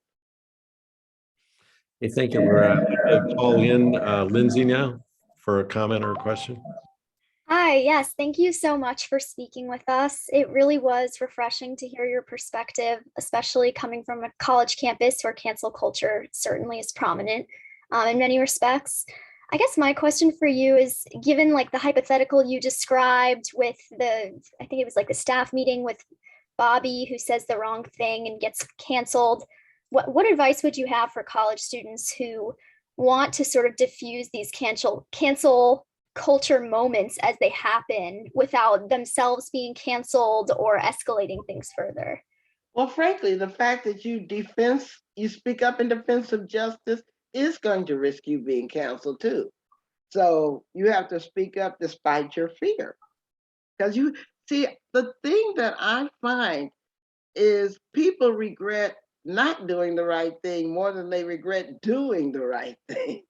Hey, thank you, Laura. I'm going to call in Lindsay now for a comment or a question. Hi, yes, thank you so much for speaking with us. It really was refreshing to hear your perspective, especially coming from a college campus where cancel culture certainly is prominent in many respects. I guess my question for you is, given like the hypothetical you described with I think it was like the staff meeting with Bobby who says the wrong thing and gets canceled, what advice would you have for college students who want to sort of diffuse these cancel culture moments as they happen without themselves being canceled or escalating things further? Well, frankly, the fact that you speak up in defense of justice is going to risk you being canceled too. So you have to speak up despite your fear. Because you see, the thing that I find is people regret not doing the right thing more than they regret doing the right thing.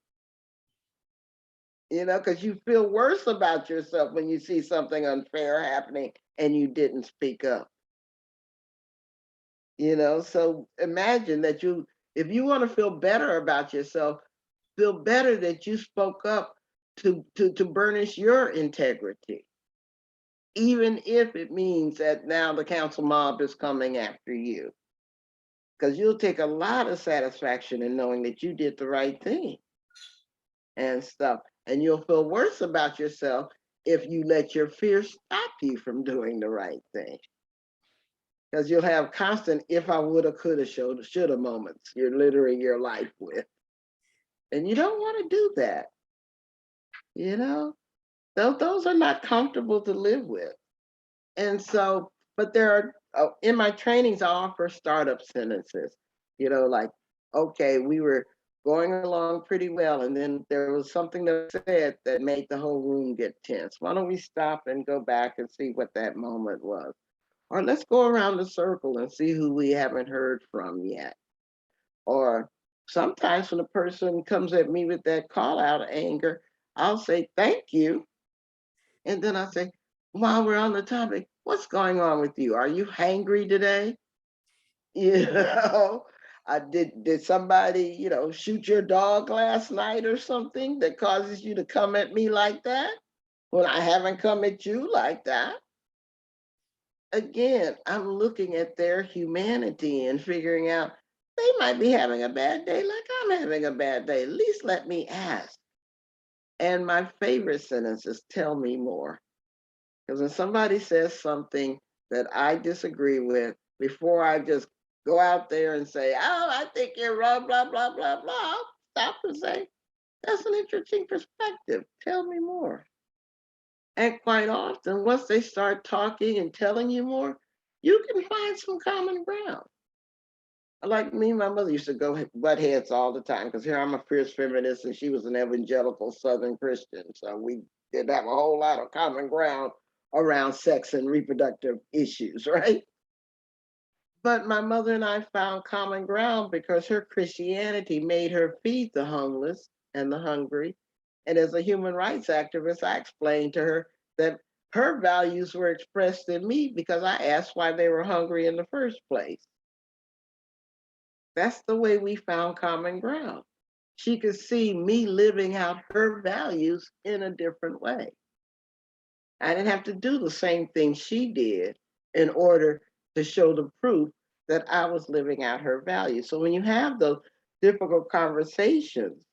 Because you feel worse about yourself when you see something unfair happening and you didn't speak up. So imagine that if you want to feel better about yourself, feel better that you spoke up to burnish your integrity, even if it means that now the council mob is coming after you. Because you'll take a lot of satisfaction in knowing that you did the right thing and stuff. And you'll feel worse about yourself if you let your fear stop you from doing the right thing. Because you'll have constant if I woulda, coulda, shoulda moments you're littering your life with. And you don't want to do that. Those are not comfortable to live with. And so, but there are, in my trainings, I offer startup sentences, like, okay, we were going along pretty well. And then there was something that was said that made the whole room get tense. Why don't we stop and go back and see what that moment was? Or let's go around the circle and see who we haven't heard from yet. Or sometimes when a person comes at me with that call out of anger, I'll say, thank you. And then I say, while we're on the topic, what's going on with you? Are you hangry today? You know, did somebody, shoot your dog last night or something that causes you to come at me like that when I haven't come at you like that? Again, I'm looking at their humanity and figuring out they might be having a bad day like I'm having a bad day. At least let me ask. And my favorite sentence is tell me more. Because when somebody says something that I disagree with, before I just go out there and say, oh, I think you're wrong, blah, blah, blah, blah, I'll stop and say, that's an interesting perspective. Tell me more. And quite often, once they start talking and telling you more, you can find some common ground. Like me, my mother used to go butt heads all the time because here I'm a fierce feminist and she was an evangelical Southern Christian. So we did have a whole lot of common ground around sex and reproductive issues, right? But my mother and I found common ground because her Christianity made her feed the homeless and the hungry. And as a human rights activist, I explained to her that her values were expressed in me because I asked why they were hungry in the first place. That's the way we found common ground. She could see me living out her values in a different way. I didn't have to do the same thing she did in order to show the proof that I was living out her values. So when you have those difficult conversations,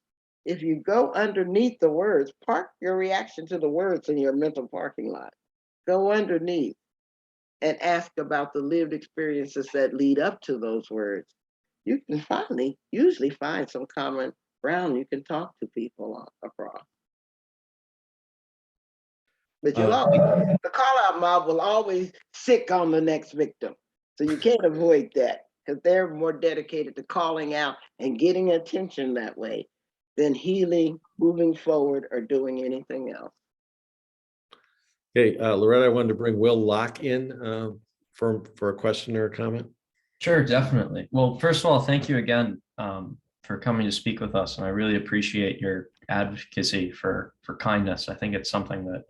if you go underneath the words, park your reaction to the words in your mental parking lot. Go underneath and ask about the lived experiences that lead up to those words. You can usually find some common ground you can talk to people across. But the call out mob will always sick on the next victim. So you can't avoid that because they're more dedicated to calling out and getting attention that way than healing, moving forward, or doing anything else. Okay, Loretta, I wanted to bring Will Locke in for a question or a comment. Sure, definitely. Well, first of all, thank you again for coming to speak with us, and I really appreciate your advocacy for kindness. I think it's something that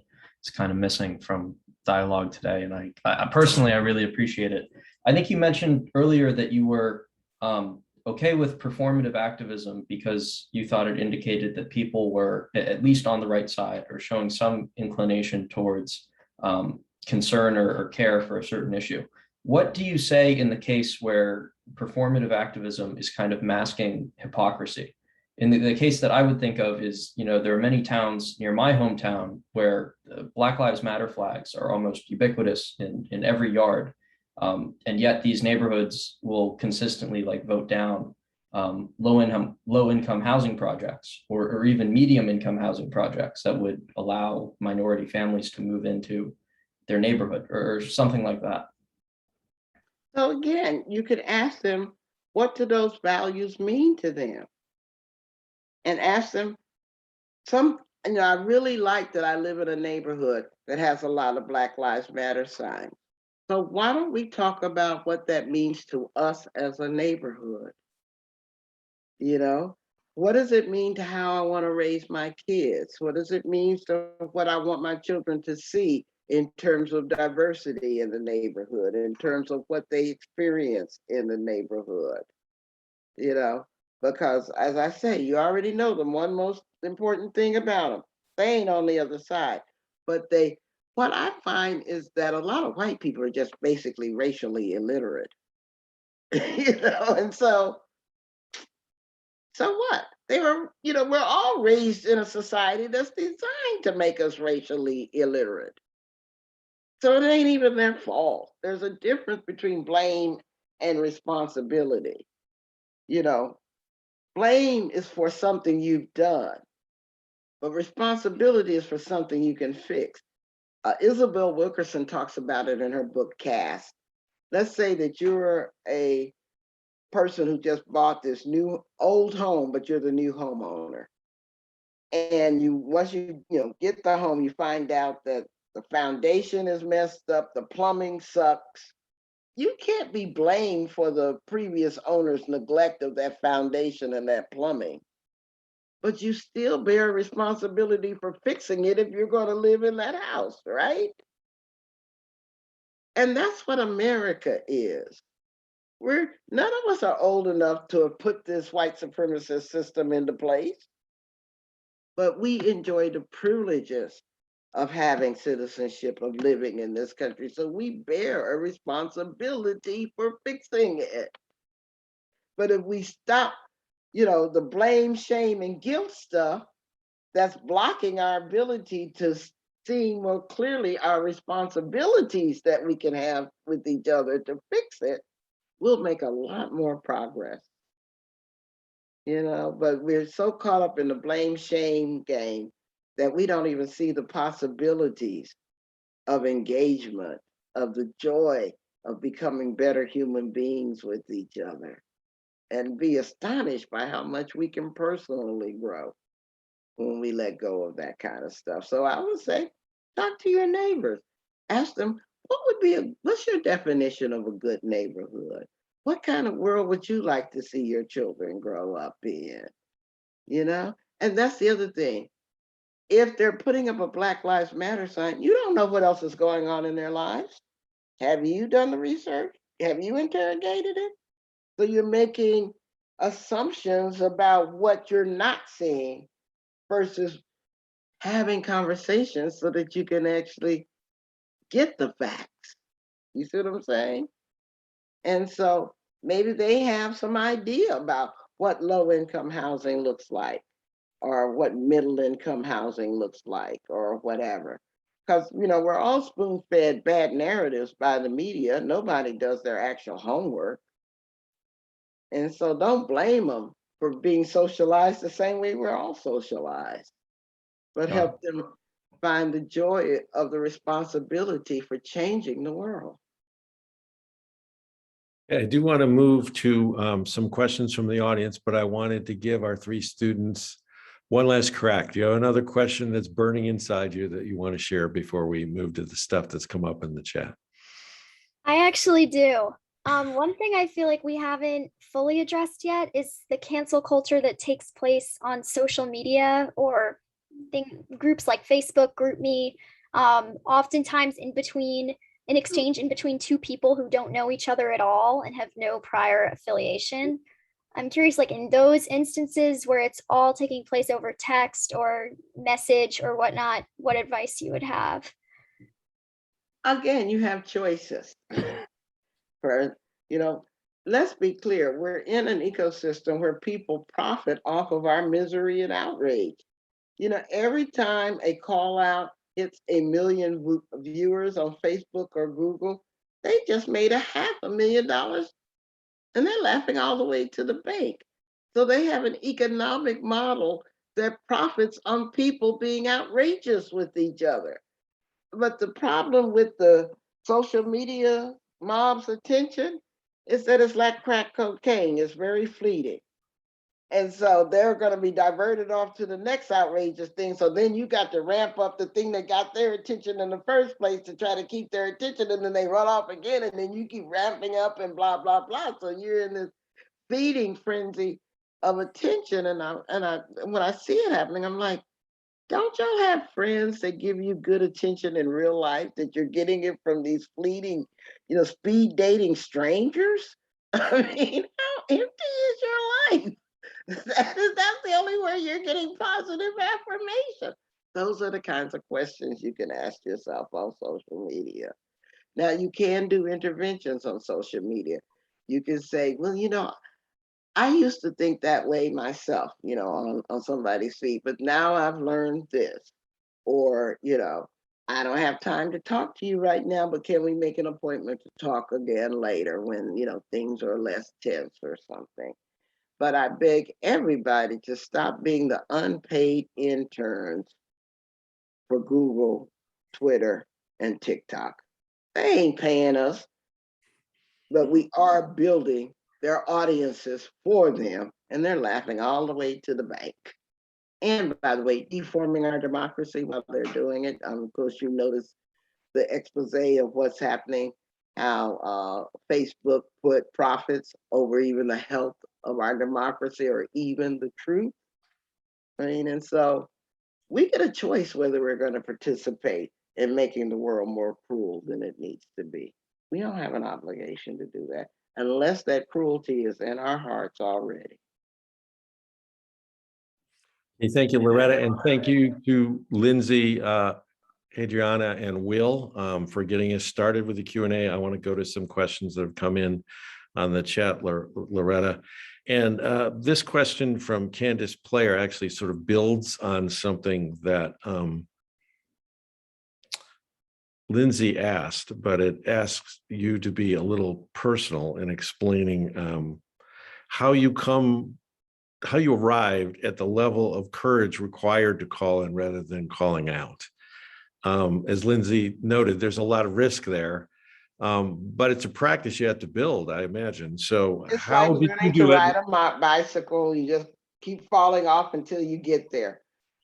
is kind of missing from dialogue today, and I personally, I really appreciate it. I think you mentioned earlier that you were okay with performative activism because you thought it indicated that people were at least on the right side or showing some inclination towards concern or care for a certain issue. What do you say in the case where performative activism is kind of masking hypocrisy? In the case that I would think of is, there are many towns near my hometown where Black Lives Matter flags are almost ubiquitous in every yard. And yet these neighborhoods will consistently vote down low income housing projects or even medium income housing projects that would allow minority families to move into their neighborhood or something like that. So again, you could ask them, what do those values mean to them? And ask them I really like that I live in a neighborhood that has a lot of Black Lives Matter signs. So why don't we talk about what that means to us as a neighborhood? What does it mean to how I want to raise my kids? What does it mean to what I want my children to see in terms of diversity in the neighborhood, in terms of what they experience in the neighborhood? Because as I say, you already know the one most important thing about them, they ain't on the other side. But what I find is that a lot of white people are just basically racially illiterate. And so what? We're all raised in a society that's designed to make us racially illiterate. So it ain't even their fault. There's a difference between blame and responsibility. Blame is for something you've done, but responsibility is for something you can fix. Isabel Wilkerson talks about it in her book, Cast. Let's say that you're a person who just bought this new old home, but you're the new homeowner. And once you get the home, you find out that the foundation is messed up, the plumbing sucks. You can't be blamed for the previous owner's neglect of that foundation and that plumbing. But you still bear responsibility for fixing it if you're going to live in that house, right? And that's what America is. None of us are old enough to have put this white supremacist system into place, but we enjoy the privileges of having citizenship, of living in this country. So we bear a responsibility for fixing it. But if we stop, the blame, shame, and guilt stuff, that's blocking our ability to see more clearly our responsibilities that we can have with each other to fix it, we'll make a lot more progress. But we're so caught up in the blame shame game that we don't even see the possibilities of engagement, of the joy of becoming better human beings with each other, and be astonished by how much we can personally grow when we let go of that kind of stuff. So I would say, talk to your neighbors. Ask them, what's your definition of a good neighborhood? What kind of world would you like to see your children grow up in? And that's the other thing. If they're putting up a Black Lives Matter sign, you don't know what else is going on in their lives. Have you done the research? Have you interrogated it? So you're making assumptions about what you're not seeing versus having conversations so that you can actually get the facts. You see what I'm saying? And so maybe they have some idea about what low-income housing looks like, or what middle-income housing looks like, or whatever. Because, we're all spoon-fed bad narratives by the media. Nobody does their actual homework. And so don't blame them for being socialized the same way we're all socialized, but help them find the joy of the responsibility for changing the world. I do want to move to some questions from the audience, but I wanted to give our three students one last crack. Do you have another question that's burning inside you that you want to share before we move to the stuff that's come up in the chat? I actually do. One thing I feel like we haven't fully addressed yet is the cancel culture that takes place on social media or groups like Facebook, GroupMe, oftentimes an exchange in between two people who don't know each other at all and have no prior affiliation. I'm curious, like in those instances where it's all taking place over text or message or whatnot, what advice you would have? Again, you have choices. Let's be clear, we're in an ecosystem where people profit off of our misery and outrage. Every time a call out hits 1 million viewers on Facebook or Google, they just made $500,000 and they're laughing all the way to the bank. So they have an economic model that profits on people being outrageous with each other. But the problem with the social media mob's attention is that it's like crack cocaine. It's very fleeting. And so they're going to be diverted off to the next outrageous thing. So then you got to ramp up the thing that got their attention in the first place to try to keep their attention. And then they run off again. And then you keep ramping up and blah, blah, blah. So you're in this feeding frenzy of attention. And when I see it happening, I'm like, don't y'all have friends that give you good attention in real life, that you're getting it from these fleeting, speed dating strangers? I mean, how empty is your life? That's the only way you're getting positive affirmation. Those are the kinds of questions you can ask yourself on social media. Now, you can do interventions on social media. You can say, well, I used to think that way myself, on somebody's feed, but now I've learned this. Or, I don't have time to talk to you right now, but can we make an appointment to talk again later when, things are less tense or something? But I beg everybody to stop being the unpaid interns for Google, Twitter, and TikTok. They ain't paying us, but we are building their audiences for them, and they're laughing all the way to the bank. And by the way, deforming our democracy while they're doing it. Of course, you notice the expose of what's happening, how Facebook put profits over even the health of our democracy or even the truth. I mean, and so we get a choice whether we're going to participate in making the world more cruel than it needs to be. We don't have an obligation to do that unless that cruelty is in our hearts already. Hey, thank you, Loretta, and thank you to Lindsay, Adriana, and Will for getting us started with the Q&A. I want to go to some questions that have come in on the chat, Loretta. And this question from Candace Player actually sort of builds on something that Lindsay asked, but it asks you to be a little personal in explaining how you arrived at the level of courage required to call in rather than calling out. As Lindsay noted, there's a lot of risk there, but it's a practice you have to build, I imagine. So It's how like did you learning do to it? ride a bicycle. You just keep falling off until you get there.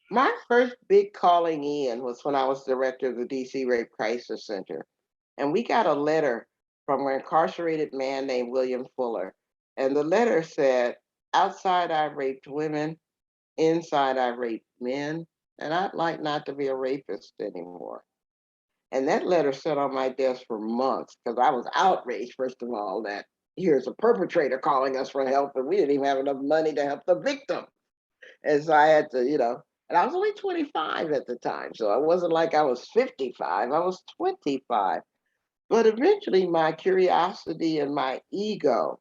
My first big calling in was when I was director of the DC Rape Crisis Center. And we got a letter from an incarcerated man named William Fuller. And the letter said, outside I raped women, inside I raped men, and I'd like not to be a rapist anymore. And that letter sat on my desk for months because I was outraged, first of all, that here's a perpetrator calling us for help and we didn't even have enough money to help the victim. And so I had to, and I was only 25 at the time. So it wasn't like I was 55, I was 25. But eventually my curiosity and my ego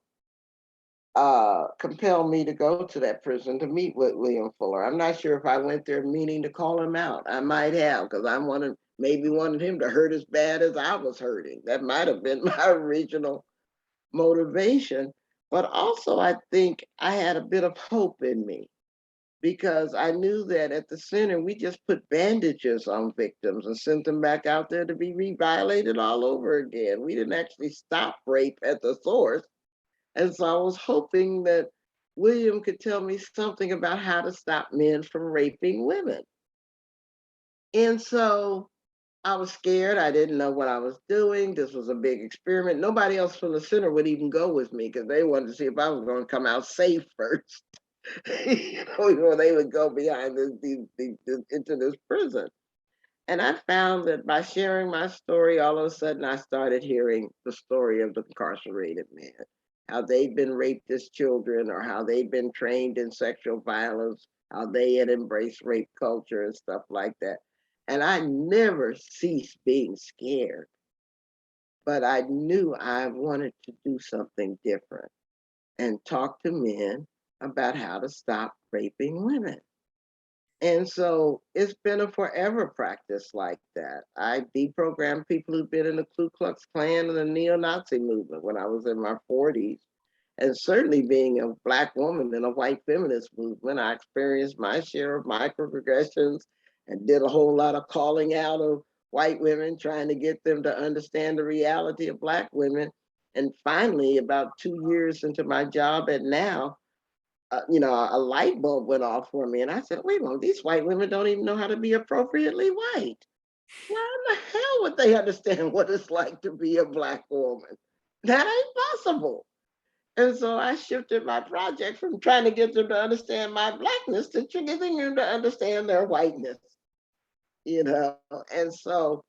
compelled me to go to that prison to meet with William Fuller. I'm not sure if I went there meaning to call him out. I might have, because I maybe wanted him to hurt as bad as I was hurting. That might have been my original motivation. But also I think I had a bit of hope in me, because I knew that at the center, we just put bandages on victims and sent them back out there to be re-violated all over again. We didn't actually stop rape at the source. And so I was hoping that William could tell me something about how to stop men from raping women. And so I was scared. I didn't know what I was doing. This was a big experiment. Nobody else from the center would even go with me because they wanted to see if I was going to come out safe first. Before they would go behind into this prison. And I found that by sharing my story, all of a sudden I started hearing the story of the incarcerated men, how they'd been raped as children or how they'd been trained in sexual violence, how they had embraced rape culture and stuff like that. And I never ceased being scared, but I knew I wanted to do something different and talk to men about how to stop raping women. And so it's been a forever practice like that. I deprogrammed people who've been in the Ku Klux Klan and the neo-Nazi movement when I was in my 40s. And certainly being a Black woman in a white feminist movement, I experienced my share of microaggressions and did a whole lot of calling out of white women, trying to get them to understand the reality of Black women. And finally, about 2 years into my job at Now, a light bulb went off for me. And I said, wait a minute, these white women don't even know how to be appropriately white. Why in the hell would they understand what it's like to be a Black woman? That ain't possible. And so I shifted my project from trying to get them to understand my Blackness to getting them to understand their whiteness, And so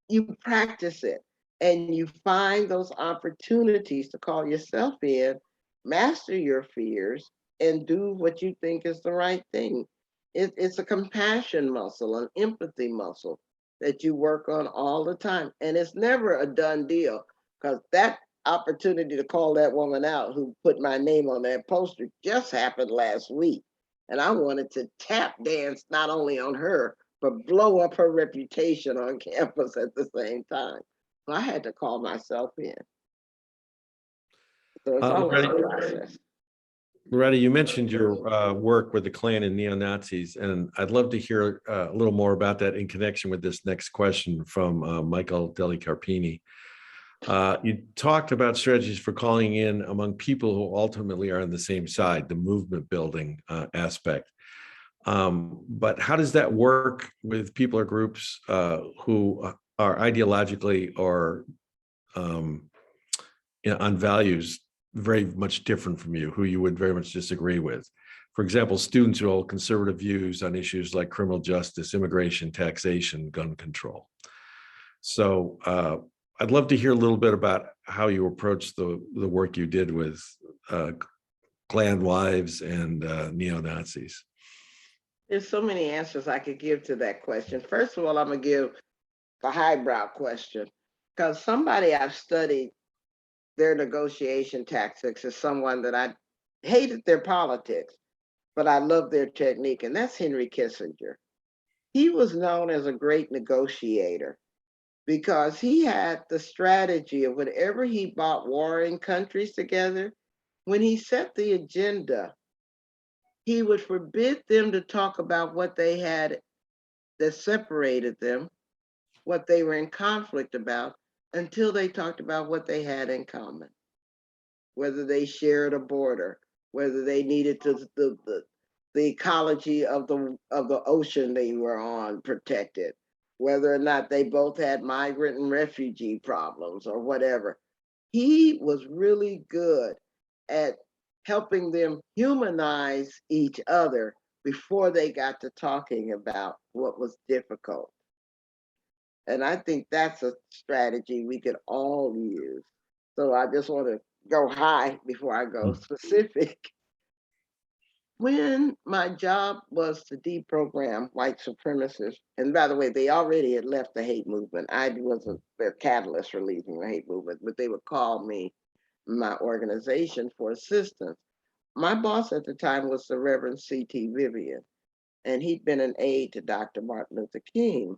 you practice it and you find those opportunities to call yourself in, master your fears, and do what you think is the right thing. It's a compassion muscle, an empathy muscle that you work on all the time. And it's never a done deal, because that opportunity to call that woman out who put my name on that poster just happened last week. And I wanted to tap dance not only on her, but blow up her reputation on campus at the same time. So I had to call myself in. So it's always a process. Loretta, you mentioned your work with the Klan and neo-Nazis, and I'd love to hear a little more about that in connection with this next question from Michael Deli Carpini. You talked about strategies for calling in among people who ultimately are on the same side, the movement building aspect. But how does that work with people or groups who are ideologically or on values very much different from you, who you would very much disagree with? For example, students who hold conservative views on issues like criminal justice, immigration, taxation, gun control. So I'd love to hear a little bit about how you approached the work you did with clan wives and neo-Nazis. There's so many answers I could give to that question. First of all, I'm going to give the highbrow question, because somebody I've studied their negotiation tactics is someone that I hated their politics, but I love their technique, and that's Henry Kissinger. He was known as a great negotiator because he had the strategy of whenever he brought warring countries together, when he set the agenda, he would forbid them to talk about what they had that separated them, what they were in conflict about, until they talked about what they had in common, whether they shared a border, whether they needed the ecology of the ocean they were on protected, whether or not they both had migrant and refugee problems or whatever. He was really good at helping them humanize each other before they got to talking about what was difficult. And I think that's a strategy we could all use. So I just want to go high before I go specific. When my job was to deprogram white supremacists, and by the way, they already had left the hate movement. I wasn't their catalyst for leaving the hate movement, but they would call me, my organization, for assistance. My boss at the time was the Reverend C.T. Vivian, and he'd been an aide to Dr. Martin Luther King.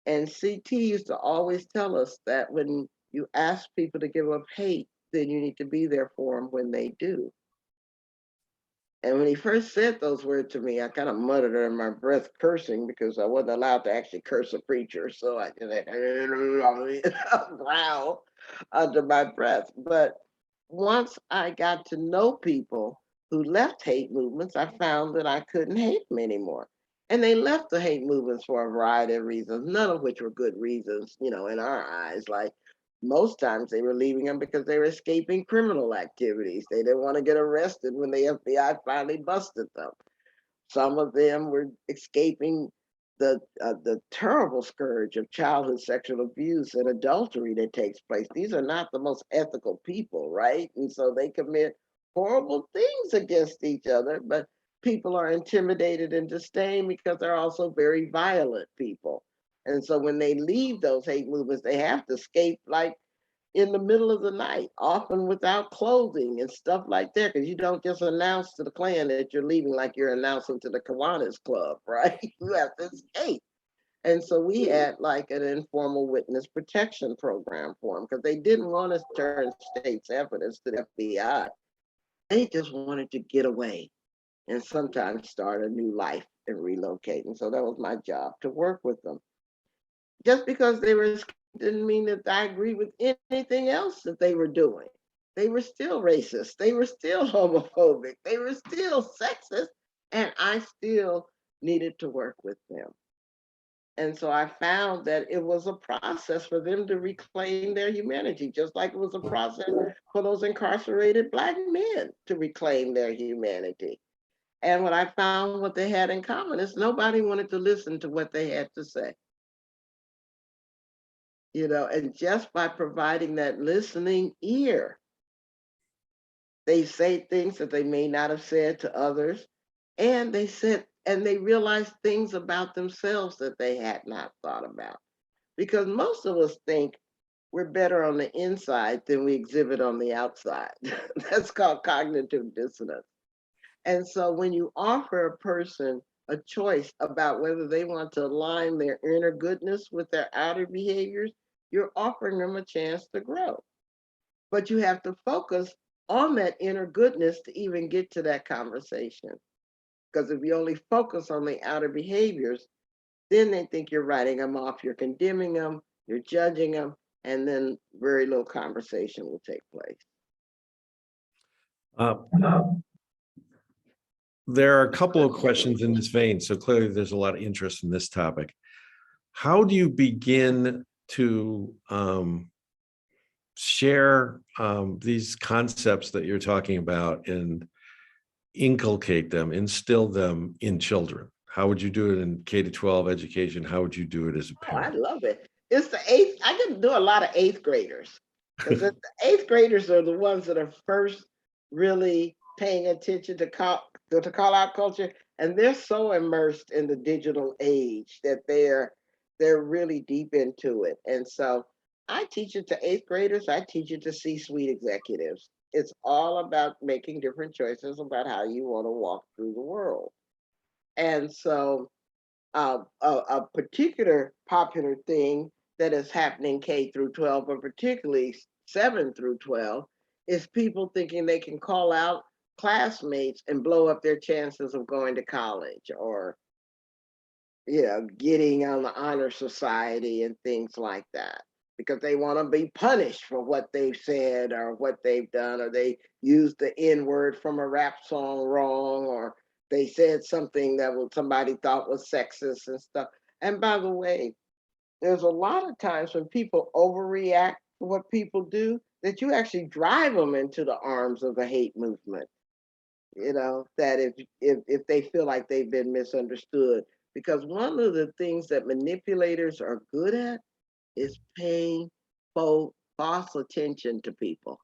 And CT used to always tell us that when you ask people to give up hate, then you need to be there for them when they do. And when he first said those words to me, I kind of muttered under my breath, cursing, because I wasn't allowed to actually curse a preacher. So I just growl under my breath. But once I got to know people who left hate movements, I found that I couldn't hate them anymore. And they left the hate movements for a variety of reasons, none of which were good reasons, in our eyes. Like most times they were leaving them because they were escaping criminal activities. They didn't want to get arrested when the FBI finally busted them. Some of them were escaping the terrible scourge of childhood sexual abuse and adultery that takes place. These are not the most ethical people, right? And so they commit horrible things against each other, but people are intimidated into staying because they're also very violent people. And so when they leave those hate movements, they have to escape like in the middle of the night, often without clothing and stuff like that, because you don't just announce to the Klan that you're leaving like you're announcing to the Kiwanis Club, right? You have to escape. And so we had like an informal witness protection program for them because they didn't want to turn state's evidence to the FBI. They just wanted to get away and sometimes start a new life and relocate. And so that was my job, to work with them. Just because they were didn't mean that I agree with anything else that they were doing. They were still racist. They were still homophobic. They were still sexist. And I still needed to work with them. And so I found that it was a process for them to reclaim their humanity, just like it was a process for those incarcerated Black men to reclaim their humanity. And what I found what they had in common is nobody wanted to listen to what they had to say. And just by providing that listening ear, they say things that they may not have said to others, and they realized things about themselves that they had not thought about. Because most of us think we're better on the inside than we exhibit on the outside. That's called cognitive dissonance. And so when you offer a person a choice about whether they want to align their inner goodness with their outer behaviors, you're offering them a chance to grow. But you have to focus on that inner goodness to even get to that conversation. Because if you only focus on the outer behaviors, then they think you're writing them off, you're condemning them, you're judging them, and then very little conversation will take place. There are a couple of questions in this vein, so clearly there's a lot of interest in this topic. How do you begin to share these concepts that you're talking about and inculcate them, instill them in children? How would you do it in K-12 education? How would you do it as a Oh, I parent? love it. It's the eighth. I can do a lot of eighth graders because the eighth graders are the ones that are first really paying attention to call out culture, and they're so immersed in the digital age that they're really deep into it. And so I teach it to eighth graders. I teach it to C-suite executives. It's all about making different choices about how you want to walk through the world. And so a particular popular thing that is happening K through 12, but particularly 7 through 12, is people thinking they can call out classmates and blow up their chances of going to college, or getting on the honor society and things like that, because they want to be punished for what they've said or what they've done, or they used the N-word from a rap song wrong, or they said something that somebody thought was sexist and stuff. And by the way, there's a lot of times when people overreact to what people do, that you actually drive them into the arms of the hate movement. That if they feel like they've been misunderstood, because one of the things that manipulators are good at is paying false attention to people.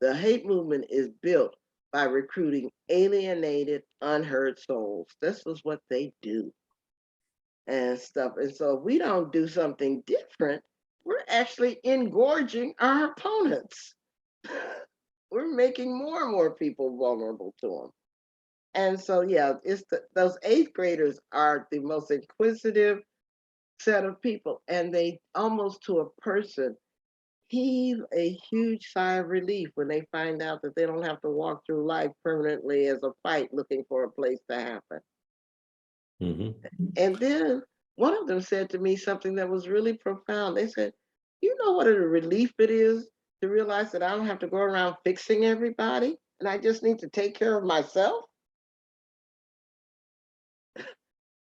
The hate movement is built by recruiting alienated, unheard souls. This is what they do and stuff. And so if we don't do something different, we're actually engorging our opponents. We're making more and more people vulnerable to them. And so, it's those eighth graders are the most inquisitive set of people, and they almost to a person heave a huge sigh of relief when they find out that they don't have to walk through life permanently as a fight looking for a place to happen. Mhm. And then one of them said to me something that was really profound. They said, "You know what a relief it is to realize that I don't have to go around fixing everybody, and I just need to take care of myself?"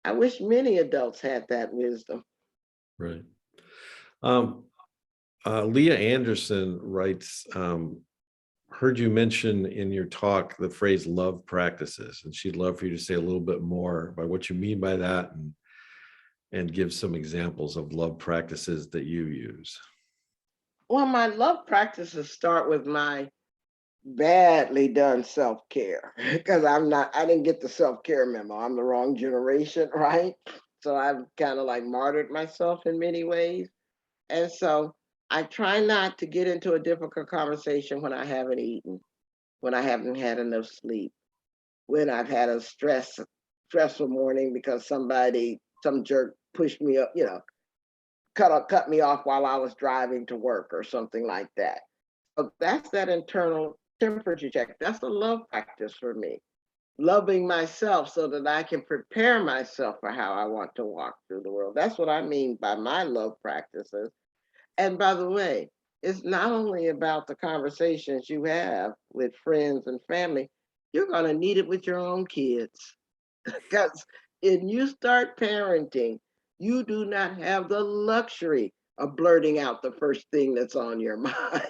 I wish many adults had that wisdom. Right. Leah Anderson writes, heard you mention in your talk the phrase love practices, and she'd love for you to say a little bit more by what you mean by that, and give some examples of love practices that you use. Well, my love practices start with my badly done self-care, because I didn't get the self-care memo. I'm the wrong generation, right? So I've kind of like martyred myself in many ways. And so I try not to get into a difficult conversation when I haven't eaten, when I haven't had enough sleep, when I've had a stressful morning because some jerk pushed me up, cut me off while I was driving to work or something like that. So that's that internal temperature check. That's a love practice for me. Loving myself so that I can prepare myself for how I want to walk through the world. That's what I mean by my love practices. And by the way, it's not only about the conversations you have with friends and family, you're going to need it with your own kids. Because if you start parenting, you do not have the luxury of blurting out the first thing that's on your mind.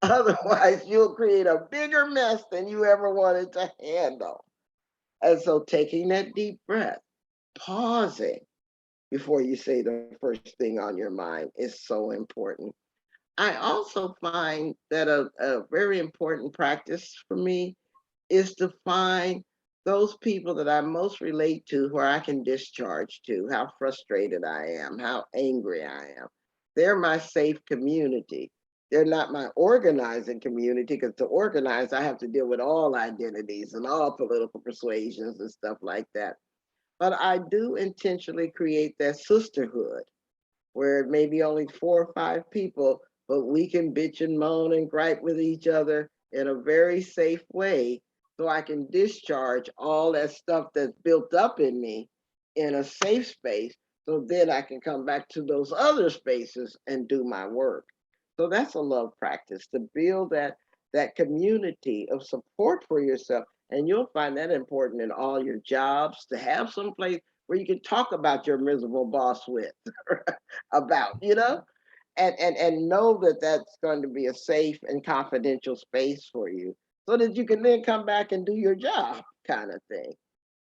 Otherwise, you'll create a bigger mess than you ever wanted to handle. And so taking that deep breath, pausing before you say the first thing on your mind is so important. I also find that a very important practice for me is to find those people that I most relate to, where I can discharge to, how frustrated I am, how angry I am. They're my safe community. They're not my organizing community, because to organize, I have to deal with all identities and all political persuasions and stuff like that. But I do intentionally create that sisterhood where it may be only 4 or 5 people, but we can bitch and moan and gripe with each other in a very safe way, so I can discharge all that stuff that's built up in me in a safe space, So then I can come back to those other spaces and do my work. So that's a love practice, to build that community of support for yourself. And you'll find that important in all your jobs, to have some place where you can talk about your miserable boss with, about, and know that that's going to be a safe and confidential space for you, so that you can then come back and do your job, kind of thing.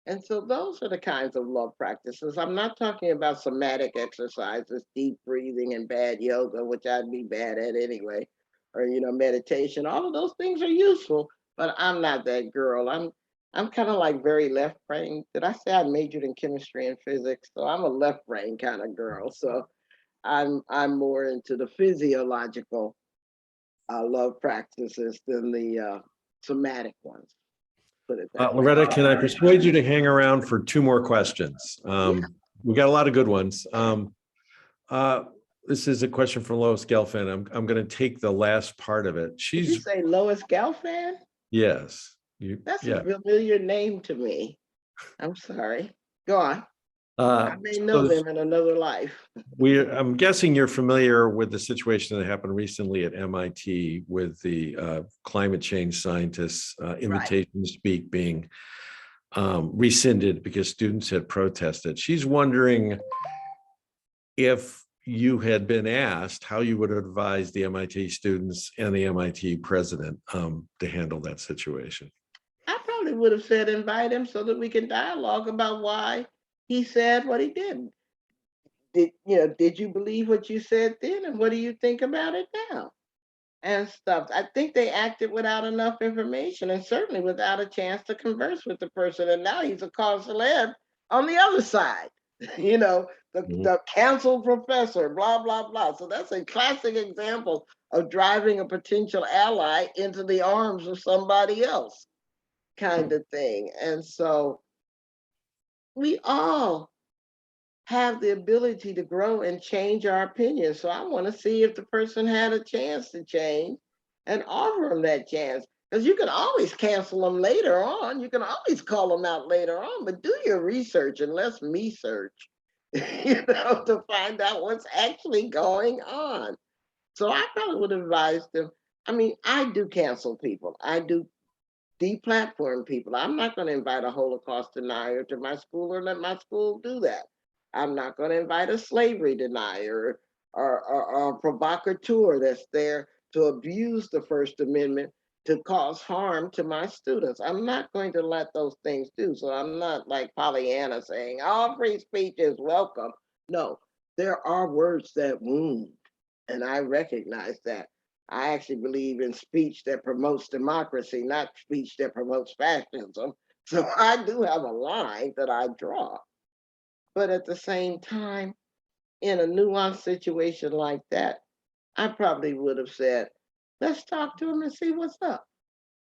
And so those are the kinds of love practices. I'm not talking about somatic exercises, deep breathing and bad yoga, which I'd be bad at anyway, or meditation. All of those things are useful, but I'm not that girl. I'm kind of like very left brain. Did I say I majored in chemistry and physics? So I'm a left brain kind of girl. So I'm more into the physiological love practices than the somatic ones. Put it that way. Loretta, can I persuade you to hang around for two more questions? We got a lot of good ones. This is a question from Lois Gelfand. I'm going to take the last part of it. Did you say Lois Gelfand? Yes. That's a familiar name to me. I'm sorry. Go on. I may know them in another life. I'm guessing you're familiar with the situation that happened recently at MIT with the climate change scientists' invitation to speak being rescinded because students had protested. She's wondering if you had been asked how you would advise the MIT students and the MIT president to handle that situation. I probably would have said invite him so that we can dialogue about why he said what he did. Did you believe what you said then, and what do you think about it now? And stuff. I think they acted without enough information, and certainly without a chance to converse with the person. And now he's a cause celeb on the other side. The canceled professor, blah, blah, blah. So that's a classic example of driving a potential ally into the arms of somebody else, kind of thing. And so we all have the ability to grow and change our opinions. So I want to see if the person had a chance to change and offer them that chance. Because you can always cancel them later on. You can always call them out later on, but do your research and let me search, to find out what's actually going on. So I probably would advise them. I mean, I do cancel people. I do deplatform people. I'm not going to invite a Holocaust denier to my school or let my school do that. I'm not going to invite a slavery denier or a provocateur that's there to abuse the First Amendment to cause harm to my students. I'm not going to let those things do. So I'm not like Pollyanna saying, all free speech is welcome. No, there are words that wound, and I recognize that. I actually believe in speech that promotes democracy, not speech that promotes fascism. So I do have a line that I draw. But at the same time, in a nuanced situation like that, I probably would have said, let's talk to him and see what's up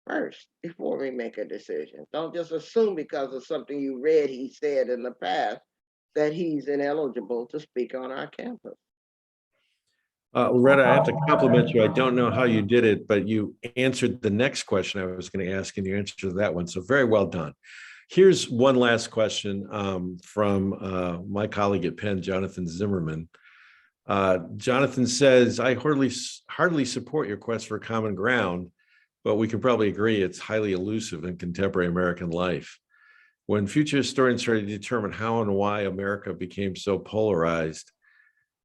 first before we make a decision. Don't just assume because of something you read he said in the past that he's ineligible to speak on our campus. Loretta, I have to compliment you. I don't know how you did it, but you answered the next question I was going to ask, and you answered that one. So very well done. Here's one last question from my colleague at Penn, Jonathan Zimmerman. Jonathan says, I hardly support your quest for common ground, but we can probably agree it's highly elusive in contemporary American life. When future historians try to determine how and why America became so polarized,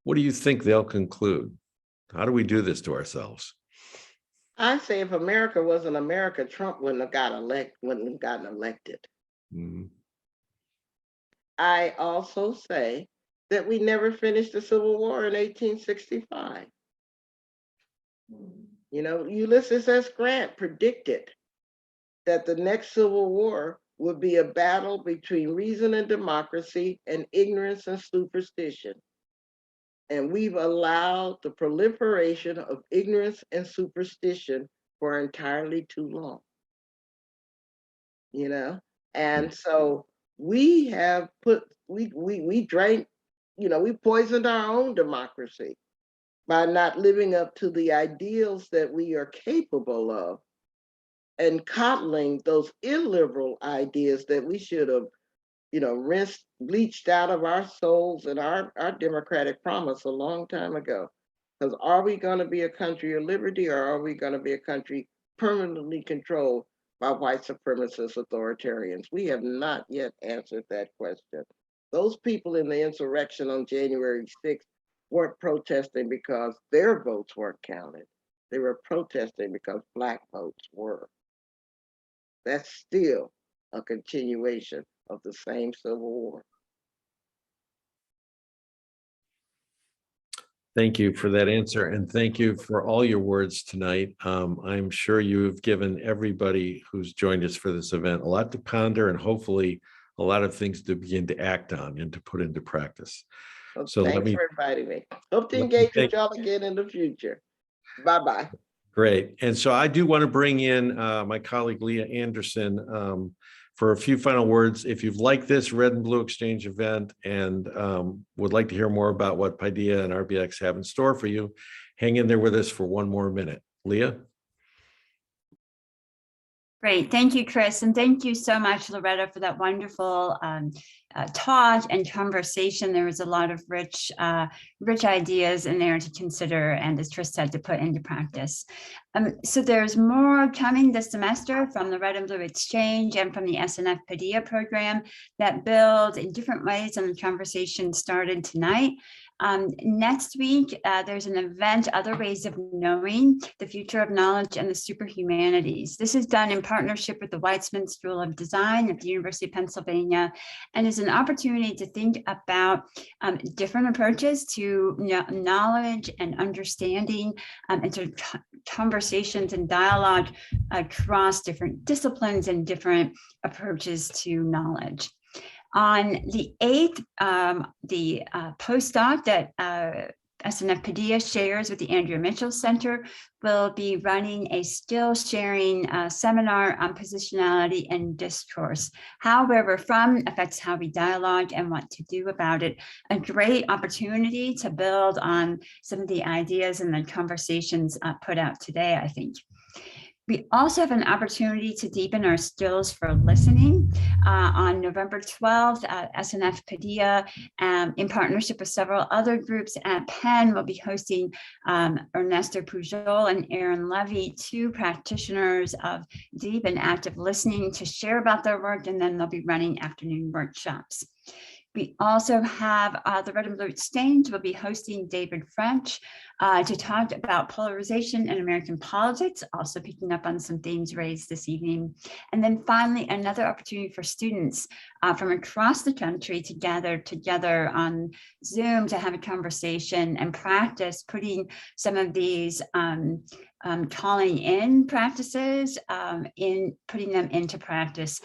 what do you think they'll conclude? How do we do this to ourselves? I say if America wasn't America, Trump wouldn't have gotten elected. Mm-hmm. I also say that we never finished the Civil War in 1865. Ulysses S. Grant predicted that the next Civil War would be a battle between reason and democracy and ignorance and superstition. And we've allowed the proliferation of ignorance and superstition for entirely too long. And so we have we drank, we poisoned our own democracy by not living up to the ideals that we are capable of and coddling those illiberal ideas that we should have, rinsed, bleached out of our souls and our democratic promise a long time ago. Because are we going to be a country of liberty, or are we going to be a country permanently controlled by white supremacist authoritarians? We have not yet answered that question. Those people in the insurrection on January 6th weren't protesting because their votes weren't counted. They were protesting because Black votes were. That's still a continuation of the same Civil War. Thank you for that answer, and thank you for all your words tonight. I'm sure you've given everybody who's joined us for this event a lot to ponder, and hopefully a lot of things to begin to act on and to put into practice. Well, So thanks for inviting me. Hope to engage with y'all again in the future. Bye-bye. Great. And so I do want to bring in my colleague, Leah Anderson, for a few final words. If you've liked this Red and Blue Exchange event and would like to hear more about what Paideia and RBX have in store for you, hang in there with us for one more minute. Leah? Great. Thank you, Chris. And thank you so much, Loretta, for that wonderful talk and conversation. There was a lot of rich ideas in there to consider, and as Chris said, to put into practice. So there's more coming this semester from the Red and Blue Exchange and from the SNF Paideia program that build in different ways on the conversation started tonight. Next week, there's an event, Other Ways of Knowing, the Future of Knowledge and the Superhumanities. This is done in partnership with the Weitzman School of Design at the University of Pennsylvania, and is an opportunity to think about different approaches to knowledge and understanding, and sort of conversations and dialogue across different disciplines and different approaches to knowledge. On the 8th, the postdoc that SNF Paideia shares with the Andrea Mitchell Center will be running a skill sharing seminar on positionality and discourse. How where we're from affects how we dialogue and what to do about it. A great opportunity to build on some of the ideas and the conversations put out today, I think. We also have an opportunity to deepen our skills for listening. On November 12th, SNF Paideia, in partnership with several other groups at Penn, will be hosting Ernesto Pujol and Aaron Levy, two practitioners of deep and active listening, to share about their work, and then they'll be running afternoon workshops. We also have the Red and Blue Exchange will be hosting David French to talk about polarization in American politics, also picking up on some themes raised this evening. And then finally, another opportunity for students from across the country to gather together on Zoom to have a conversation and practice putting some of these calling in practices, in putting them into practice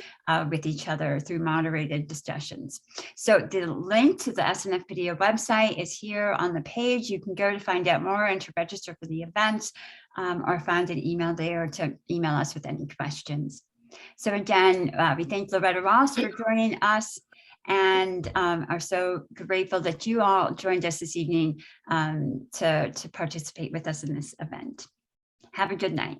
with each other through moderated discussions. So the link to the SNF Paideia website is here on the page. You can go to find out more and to register for the event, or find an email there, or to email us with any questions. So again, we thank Loretta Ross for joining us, and are so grateful that you all joined us this evening to participate with us in this event. Have a good night.